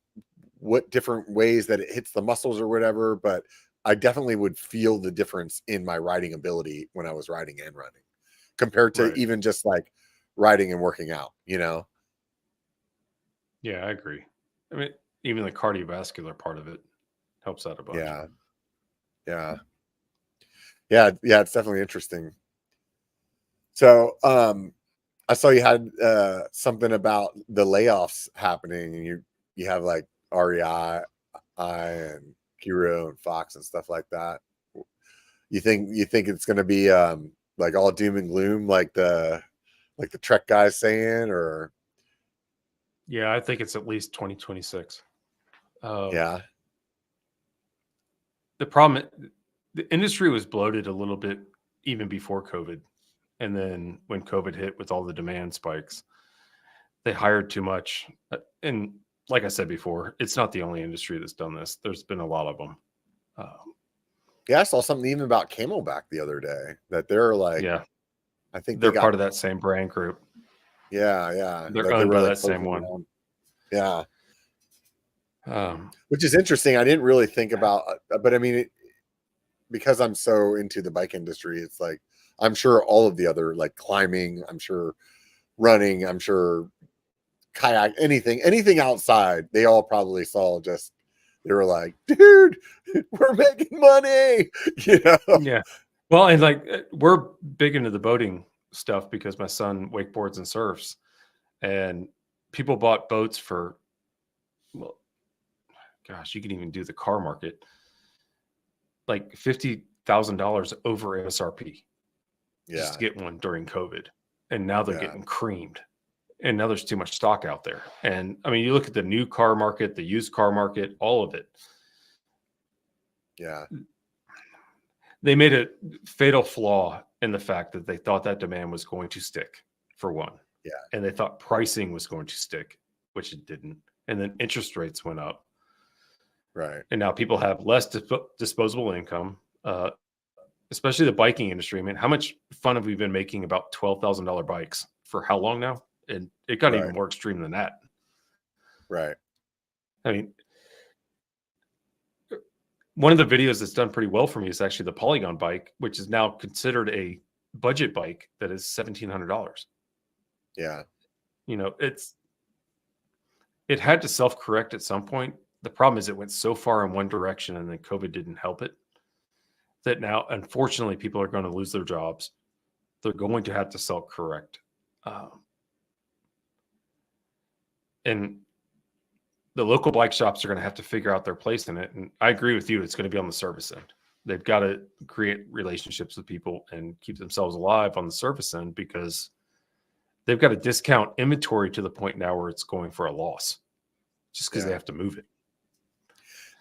what different ways that it hits the muscles or whatever, but I definitely would feel the difference in my riding ability when I was riding and running compared to even just like riding and working out, you know? Yeah, I agree. I mean, even the cardiovascular part of it helps out a bunch. Yeah. It's definitely interesting. So, I saw you had something about the layoffs happening, and you have like REI and Kiro and Fox and stuff like that. You think it's going to be like all doom and gloom like the Trek guys saying, or? Yeah, I think it's at least 2026. Yeah. The problem, the industry was bloated a little bit even before COVID. And then when COVID hit with all the demand spikes, they hired too much. And like I said before, it's not the only industry that's done this. There's been a lot of them. Yeah, I saw something even about Camelback the other day that they're like, yeah, I think they're part of that same brand group. Yeah. They're That they owned were by like that same closing one. down. Yeah. Which is interesting. I didn't really think about, but I mean, because I'm so into the bike industry, it's like, I'm sure all of the other, like climbing, I'm sure running, I'm sure kayak, anything outside, they all probably saw just, they were like, dude, we're making money, you know? Yeah. Well, and like we're big into the boating stuff because my son wakeboards and surfs, and people bought boats for, well, gosh, you can even do the car market, like $50,000 over MSRP just to get one during COVID. And now they're getting creamed. And now there's too much stock out there. And I mean, you look at the new car market, the used car market, all of it. Yeah. They made a fatal flaw in the fact that they thought that demand was going to stick, for one. Yeah. And they thought pricing was going to stick, which it didn't. And then interest rates went up. Right. And now people have less disposable income, especially the biking industry. I mean, how much fun have we been making about $12,000 bikes for how long now? And it got even more extreme than that. Right. I mean, one of the videos that's done pretty well for me is actually the Polygon bike, which is now considered a budget bike that is $1,700. Yeah. You know, it had to self-correct at some point. The problem is it went so far in one direction and then COVID didn't help it, that now, unfortunately, people are going to lose their jobs. They're going to have to self-correct. And the local bike shops are going to have to figure out their place in it. And I agree with you. It's going to be on the service end. They've got to create relationships with people and keep themselves alive on the service end, because they've got to discount inventory to the point now where it's going for a loss just because they have to move it.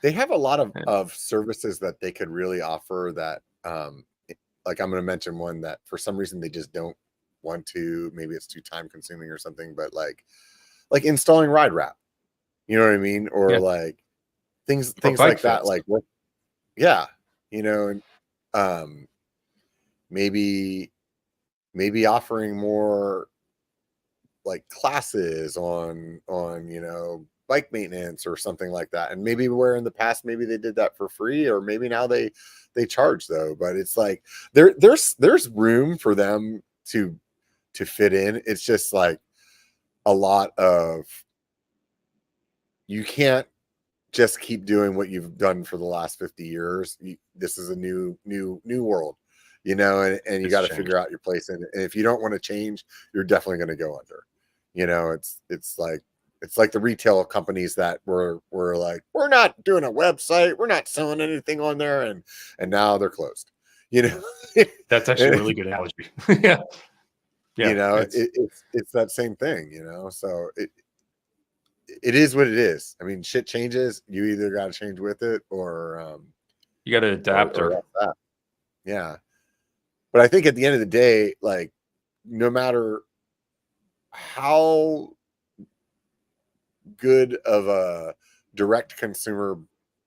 They have a lot of services that they could really offer that, like I'm going to mention one that for some reason they just don't want to, maybe it's too time consuming or something, but like installing ride wrap, you know what I mean? Or like things like that. Like what, you know, and maybe offering more like classes on, you know, bike maintenance or something like that. And maybe where in the past, maybe they did that for free, or maybe now they charge though, but it's like there's room for them to fit in. It's just like a lot of, you can't just keep doing what you've done for the last 50 years. This is a new world, you know, and you got to figure out your place in it. And if you don't want to change, you're definitely going to go under, you know. It's like the retail companies that were like, we're not doing a website, we're not selling anything on there, and now they're closed, you know. That's actually a really good analogy. Yeah. You know, it's that same thing, you know. So it is what it is. I mean, shit changes. You either got to change with it, or you got to adapt, or that. Yeah. But I think at the end of the day, like, no matter how good of a direct consumer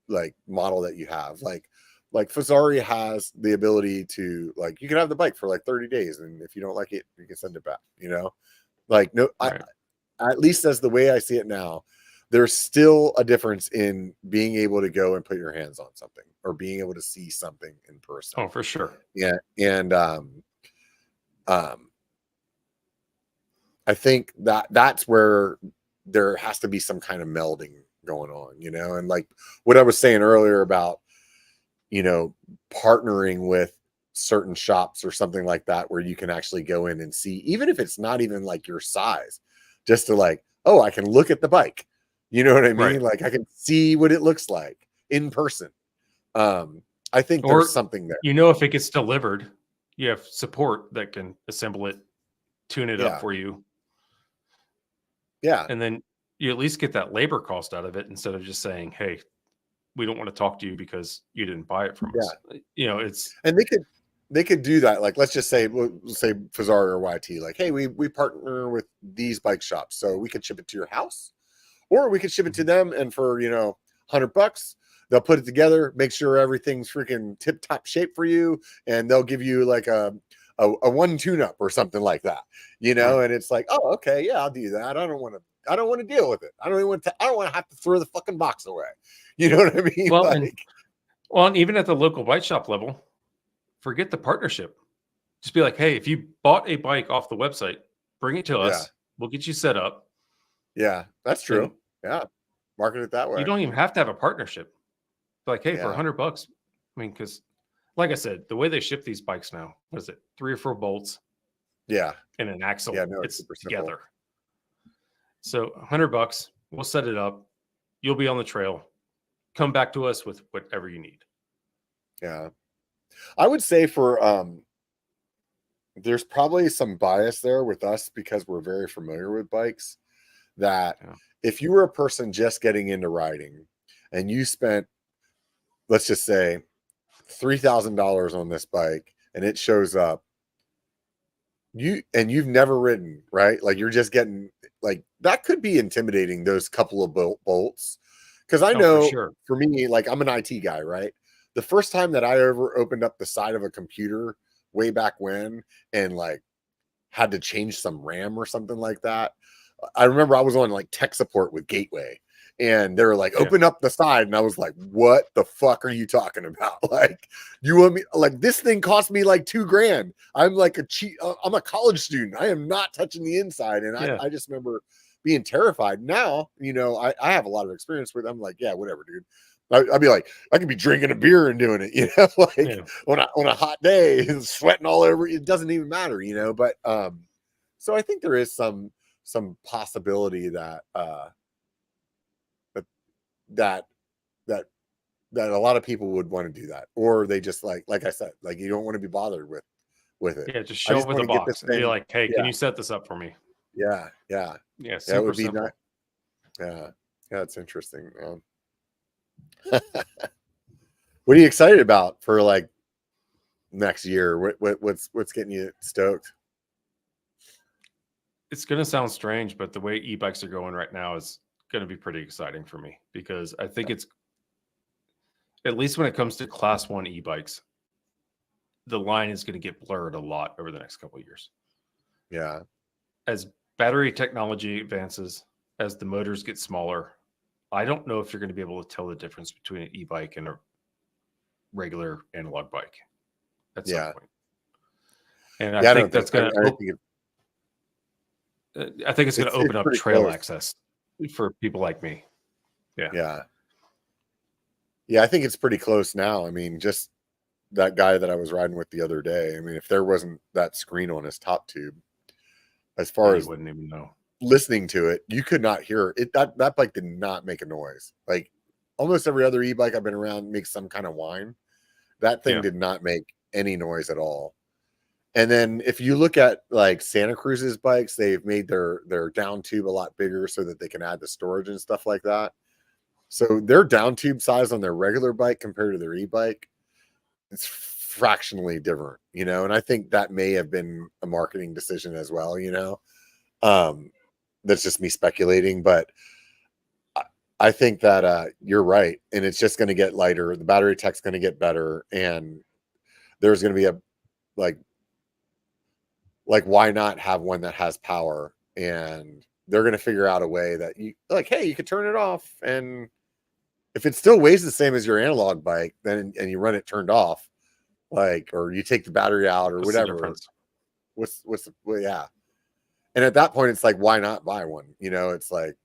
like model that you have, like Fazari has the ability to, like, you can have the bike for like 30 days, and if you don't like it, you can send it back, you know. Like, no, right. At least as the way I see it now, there's still a difference in being able to go and put your hands on something, or being able to see something in person. Oh, for sure. Yeah. And I think that's where there has to be some kind of melding going on, you know. And like what I was saying earlier about, you know, partnering with certain shops or something like that, where you can actually go in and see, even if it's not even like your size, just to like, oh, I can look at the bike, You know what I mean? Right. Like I can see what it looks like in person. I think Or, there's something there. if it gets delivered, you have support that can assemble it, tune it up Yeah. for you, Yeah. and then you at least get that labor cost out of it instead of just saying, "Hey, we don't want to talk to you because you didn't buy it from Yeah. us." It's And they could do that. Like, let's just say, we'll say Fazari or YT, like, hey, we partner with these bike shops, so we could ship it to your house, or we could ship it to them, and for $100, they'll put it together, make sure everything's freaking tip top shape for you, and they'll give you like a one tune up or something like that, right. and it's like, oh, okay, yeah, I'll do that. I don't want to deal with it. I don't want to have to throw the fucking box away. You know what I mean? Well, Like, and even at the local bike shop level, forget the partnership. Just be like, "Hey, if you bought a bike off the website, bring it to yeah, us. We'll get you set up." yeah, that's And true. Yeah, market it that you way. don't even have to have a partnership. Like, hey, for Yeah, $100, I mean, because like I said, the way they ship these bikes now, what is it? 3 or 4 bolts yeah, and an axle. yeah. No, it's It's super simple. together. So $100, we'll set it up. You'll be on the trail. Come back to us with whatever you need. Yeah, I would say there's probably some bias there with us because we're very familiar with bikes. That Yeah. if you were a person just getting into riding and you spent, let's just say, $3,000 on this bike, and it shows up, you've never ridden, right? Like you're just getting, like, that could be intimidating, those couple of bolts. Because I Oh, for know sure. for me, like, I'm an IT guy, right? The first time that I ever opened up the side of a computer way back when, and like had to change some RAM or something like that, I remember I was on like tech support with Gateway, and they were like, Yeah. open up the side. And I was like, what the fuck are you talking about? Like, you want me, like, this thing cost me like $2,000. I'm like I'm a college student. I am not touching the inside. And Yeah. I just remember being terrified. Now, I have a lot of experience with it. I'm like, yeah, whatever, dude. I'd be like, I could be drinking a beer and doing it, like Yeah. on a hot day, sweating all over. It doesn't even matter, but so I think there is some possibility that that that that a lot of people would want to do that, or they just, like I said, like, you don't want to be bothered with it. Yeah. Just I show up just with want a to get this box and be thing. like, "Hey, can Yeah, you set this up for me?" yeah, yeah, Yeah. yeah. It Super would be nice. simple. Yeah, yeah. It's interesting, man. What are you excited about for like next year? What's getting you stoked? It's going to sound strange, but the way e-bikes are going right now is going to be pretty exciting for me because I think it's, at least when it comes to class 1 e-bikes, the line is going to get blurred a lot over the next couple of years. Yeah, As battery technology advances, as the motors get smaller, I don't know if you're going to be able to tell the difference between an e-bike and a regular analog bike at some yeah, point. And I yeah. I think don't think that's I, going I to, think I think it's going to it's open up pretty trail close. access for people like me. Yeah. Yeah, yeah. I think it's pretty close now. I mean, just that guy that I was riding with the other day. I mean, if there wasn't that screen on his top tube, as Yeah, far you as wouldn't even know. listening to it, you could not hear it. That bike did not make a noise. Like, almost every other e-bike I've been around makes some kind of whine. That thing Yeah. did not make any noise at all. And then if you look at like Santa Cruz's bikes, they've made their down tube a lot bigger so that they can add the storage and stuff like that. So their down tube size on their regular bike compared to their e-bike, it's fractionally different, and I think that may have been a marketing decision as well, um that's just me speculating, but I think that you're right, and it's just going to get lighter. The battery tech's going to get better, and there's going to be a, like why not have one that has power? And they're going to figure out a way that you, like, hey, you could turn it off, and if it still weighs the same as your analog bike, then and you run it turned off, like, or you take the battery out or What's the whatever. difference? Well, yeah. And at that point, it's like, why not buy one? It's like,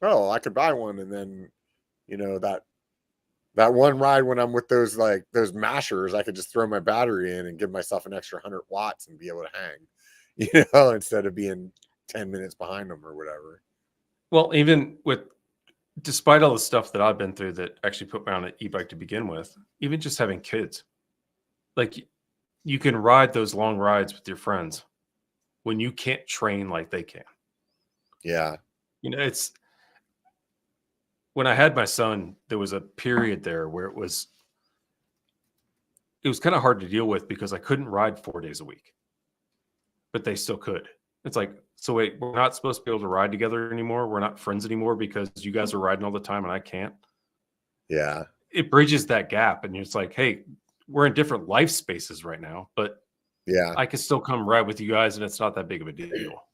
oh, I could buy one, and then that one ride when I'm with those, like, those mashers, I could just throw my battery in and give myself an extra 100 watts and be able to hang, instead of being 10 minutes behind them or whatever. Well, even with despite all the stuff that I've been through that actually put me on an e-bike to begin with, even just having kids, like you can ride those long rides with your friends when you can't train like they can. Yeah. It's when I had my son, there was a period there where it was kind of hard to deal with because I couldn't ride 4 days a week, but they still could. It's like, so wait, we're not supposed to be able to ride together anymore. We're not friends anymore because you guys are riding all the time and I can't. Yeah. It bridges that gap. And it's like, hey, we're in different life spaces right now, but Yeah. I can still come ride with you guys and it's not that big of a deal.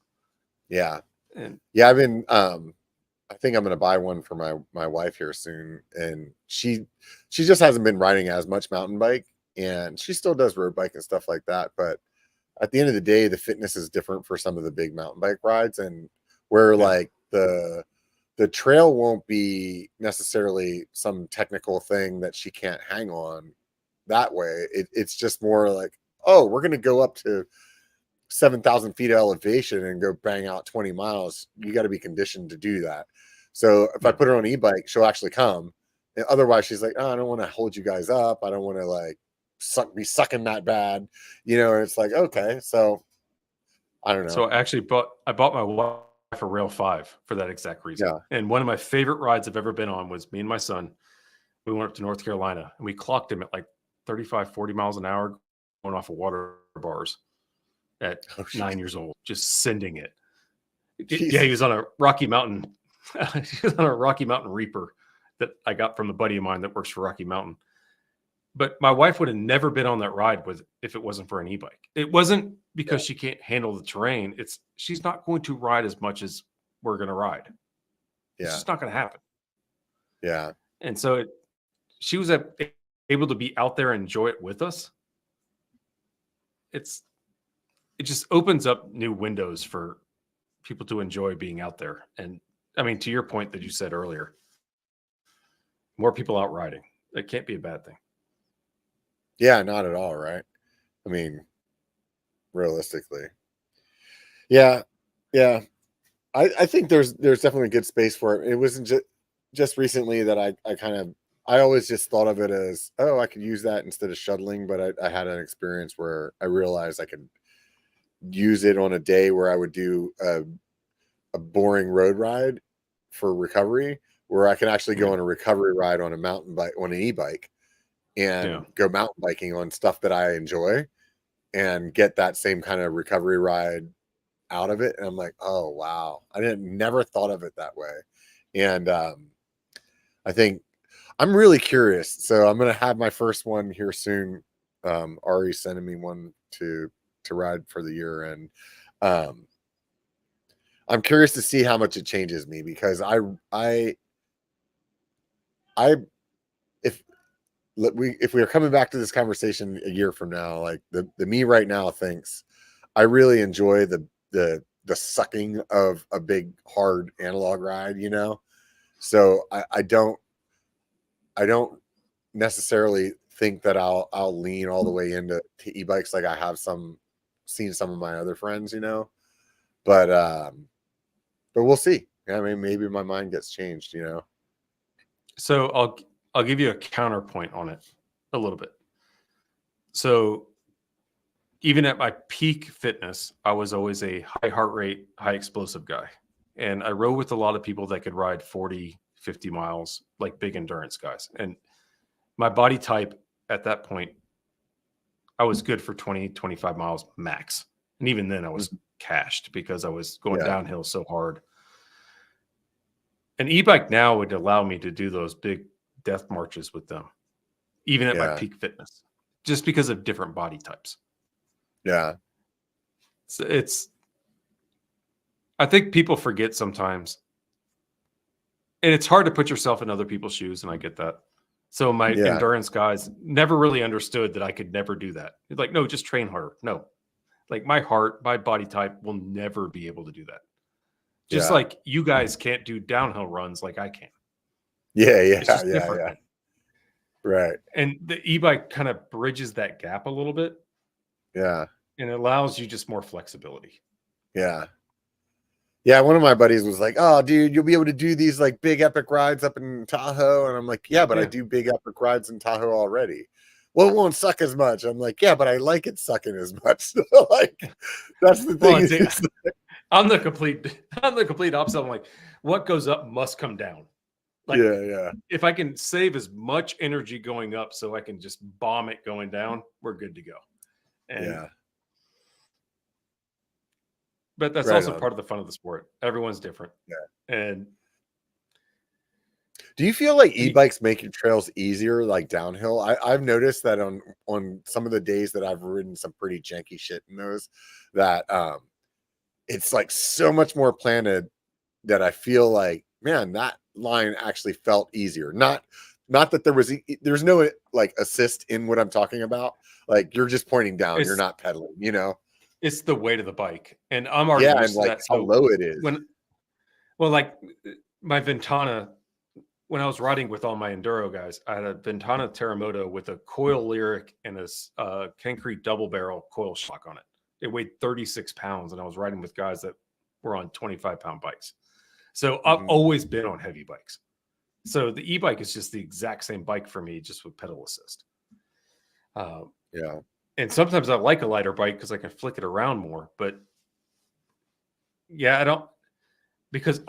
Yeah. And Yeah. I've been, I think I'm going to buy one for my wife here soon. And she just hasn't been riding as much mountain bike, and she still does road bike and stuff like that. But at the end of the day, the fitness is different for some of the big mountain bike rides, and where like the trail won't be necessarily some technical thing that she can't hang on that way. It's just more like, oh, we're going to go up to 7,000 feet of elevation and go bang out 20 miles. You got to be conditioned to do that. So if I put her on an e-bike, she'll actually come. And otherwise she's like, oh, I don't want to hold you guys up. I don't want to like be sucking that bad, and it's like, okay. So I don't know. So I bought my wife a Rail 5 for that exact reason. Yeah. And one of my favorite rides I've ever been on was me and my son. We went up to North Carolina and we clocked him at like 35, 40 miles an hour going off of water bars at 9 years old, just sending it. Yeah, he was on a Rocky Mountain. He was on a Rocky Mountain Reaper that I got from a buddy of mine that works for Rocky Mountain. But my wife would have never been on that ride if it wasn't for an e-bike. It wasn't because she can't handle the terrain. It's she's not going to ride as much as we're going to ride. It's just not going to happen. Yeah. And so she was able to be out there and enjoy it with us. It just opens up new windows for people to enjoy being out there. And I mean, to your point that you said earlier, more people out riding. It can't be a bad thing. Yeah, not at all, right? I mean, realistically. Yeah. Yeah. I think there's definitely a good space for it. It wasn't just recently that I always just thought of it as, oh, I could use that instead of shuttling, but I had an experience where I realized I could use it on a day where I would do a boring road ride for recovery, where I can actually go on a recovery ride on a mountain bike, on an e-bike, and go mountain biking on stuff that I enjoy and get that same kind of recovery ride out of it. And I'm like, oh, wow. I never thought of it that way. And I think I'm really curious. So I'm going to have my first one here soon. Ari's sending me one to ride for the year. And I'm curious to see how much it changes me, because if we are coming back to this conversation a year from now, like the me right now thinks I really enjoy the sucking of a big hard analog ride, So I don't necessarily think that I'll lean all the way into e-bikes like I have seen some of my other friends, but we'll see. I mean, maybe my mind gets changed, So I'll give you a counterpoint on it a little bit. So even at my peak fitness, I was always a high heart rate, high explosive guy. And I rode with a lot of people that could ride 40, 50 miles, like big endurance guys. And my body type at that point, I was good for 20, 25 miles max. And even then I was cashed because I was going downhill so hard. An e-bike now would allow me to do those big death marches with them, even at my peak fitness, just because of different body types. Yeah. So I think people forget sometimes, and it's hard to put yourself in other people's shoes, and I get that. So my endurance guys never really understood that I could never do that. It's like, no, just train harder. No, like my body type will never be able to do that. Just like you guys can't do downhill runs like I can. Yeah. Right. And the e-bike kind of bridges that gap a little bit. Yeah. And it allows you just more flexibility. Yeah. Yeah, one of my buddies was like, "Oh, dude, you'll be able to do these like big epic rides up in Tahoe." And I'm like, "Yeah, but I do big epic rides in Tahoe already." Well, it won't suck as much. I'm like, "Yeah, but I like it sucking as much." So, like, that's the Well, thing. I'm the complete opposite. I'm like, what goes up must come down. Like, yeah. if I can save as much energy going up so I can just bomb it going down, we're good to go. And Yeah. but that's Right also on. part of the fun of the sport. Everyone's different. Yeah. And Do you feel like and you, e-bikes make your trails easier, like downhill? I've noticed that on some of the days that I've ridden some pretty janky shit in those, that it's like so much more planted that I feel like, man, that line actually felt easier. Not that there's no like assist in what I'm talking about. Like you're just pointing down, you're it's not pedaling, you know? it's the weight of the bike, and I'm already Yeah, and used to like that. how So low it is. like my Ventana, when I was riding with all my enduro guys, I had a Ventana Terremoto with a coil lyric and a Concrete double barrel coil shock on it. It weighed 36 pounds, and I was riding with guys that were on 25-pound bikes. So I've always been on heavy bikes. So the e-bike is just the exact same bike for me, just with pedal assist. Yeah. And sometimes I like a lighter bike because I can flick it around more. But yeah, I don't, because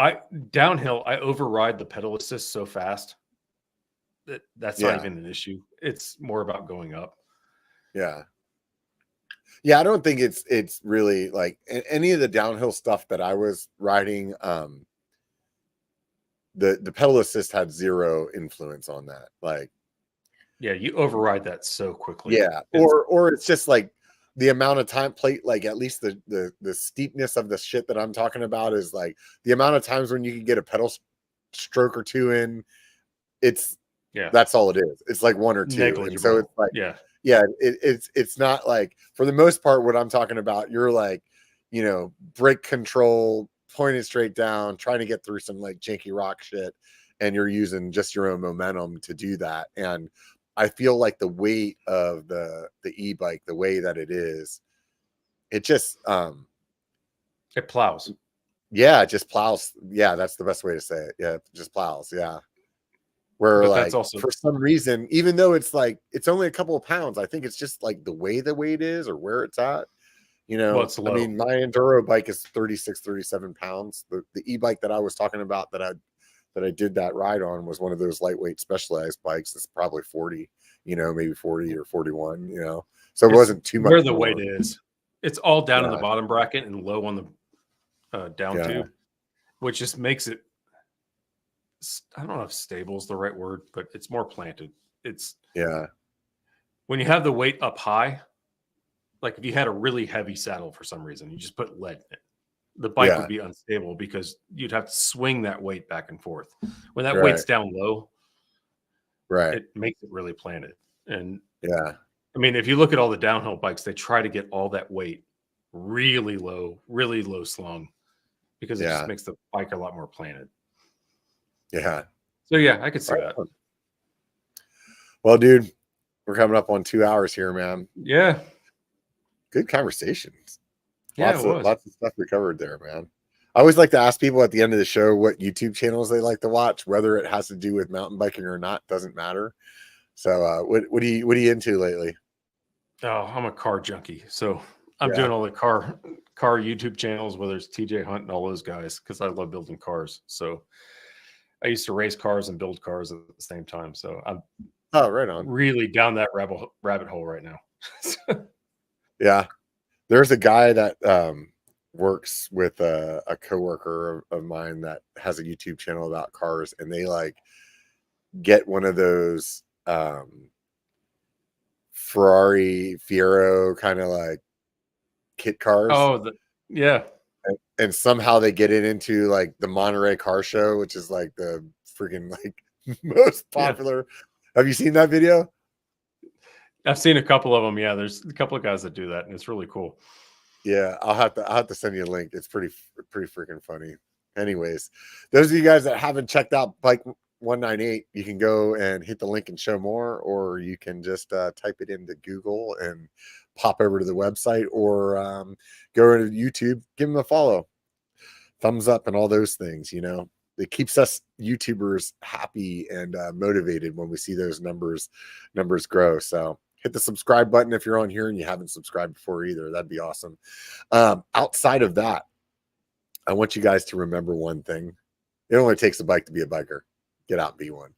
downhill, I override the pedal assist so fast that that's not Yeah. even an issue. It's more about going up. Yeah. Yeah, I don't think it's really like any of the downhill stuff that I was riding. The pedal assist had zero influence on that. Like, Yeah, you override that so quickly. yeah, or it's just like the amount of time plate. Like at least the steepness of the shit that I'm talking about is like the amount of times when you can get a pedal stroke or two in. It's that's all it is. It's like one or two, and so it's negligible. like Yeah. yeah, it's not like for the most part what I'm talking about. You're like, brake control, pointed straight down, trying to get through some like janky rock shit, and you're using just your own momentum to do that. And I feel like the weight of the e-bike, the way that it is, it just it plows. Yeah, it just plows. Yeah, that's the best way to say it. Yeah, it just plows. Yeah. Where But that's like also, for some reason, even though it's like it's only a couple of pounds, I think it's just like the weight is or where it's at. well, it's I low. mean, my enduro bike is 36, 37 pounds. The e-bike that I was talking about that I did that ride on was one of those lightweight specialized bikes. It's probably 40, maybe 40 or 41, So it It's wasn't too much where the weight more. is. It's all down in the Yeah. bottom bracket and low on the down Yeah. tube, which just makes it, I don't know if stable is the right word, but it's more planted. It's Yeah. when you have the weight up high, like if you had a really heavy saddle for some reason, you just put lead in it, the bike would Yeah. be unstable because you'd have to swing that weight back and forth. When that Right. weight's down low, Right. it makes it really planted. And Yeah. I mean, if you look at all the downhill bikes, they try to get all that weight really low slung because it just Yeah. makes the bike a lot more planted. Yeah. So yeah, I could see Right. that. Well, dude, we're coming up on 2 hours here, man. Yeah. Good conversations. Yeah, it was. Lots of stuff we covered there, man. I always like to ask people at the end of the show what YouTube channels they like to watch, whether it has to do with mountain biking or not, doesn't matter. So, what are you into lately? Oh, I'm a car junkie. So I'm Yeah. doing all the car YouTube channels, whether it's TJ Hunt and all those guys, because I love building cars. So I used to race cars and build cars at the same time. So I'm Right on. really down that rabbit hole right now. Yeah. There's a guy that works with a coworker of mine that has a YouTube channel about cars, and they like get one of those Ferrari Fiero kind of like kit cars. Oh, yeah. And somehow they get it into like the Monterey Car Show, which is like the freaking like most popular. Have you seen that video? I've seen a couple of them. Yeah, there's a couple of guys that do that, and it's really cool. Yeah, I'll have to send you a link. It's pretty freaking funny. Anyways, those of you guys that haven't checked out Bike198, you can go and hit the link and show more, or you can just type it into Google and pop over to the website, or go to YouTube, give them a follow. thumbs up and all those things, you know. It keeps us YouTubers happy and motivated when we see those numbers grow. So hit the subscribe button if you're on here and you haven't subscribed before either. That'd be awesome. Outside of that, I want you guys to remember one thing. It only takes a bike to be a biker. Get out and be one.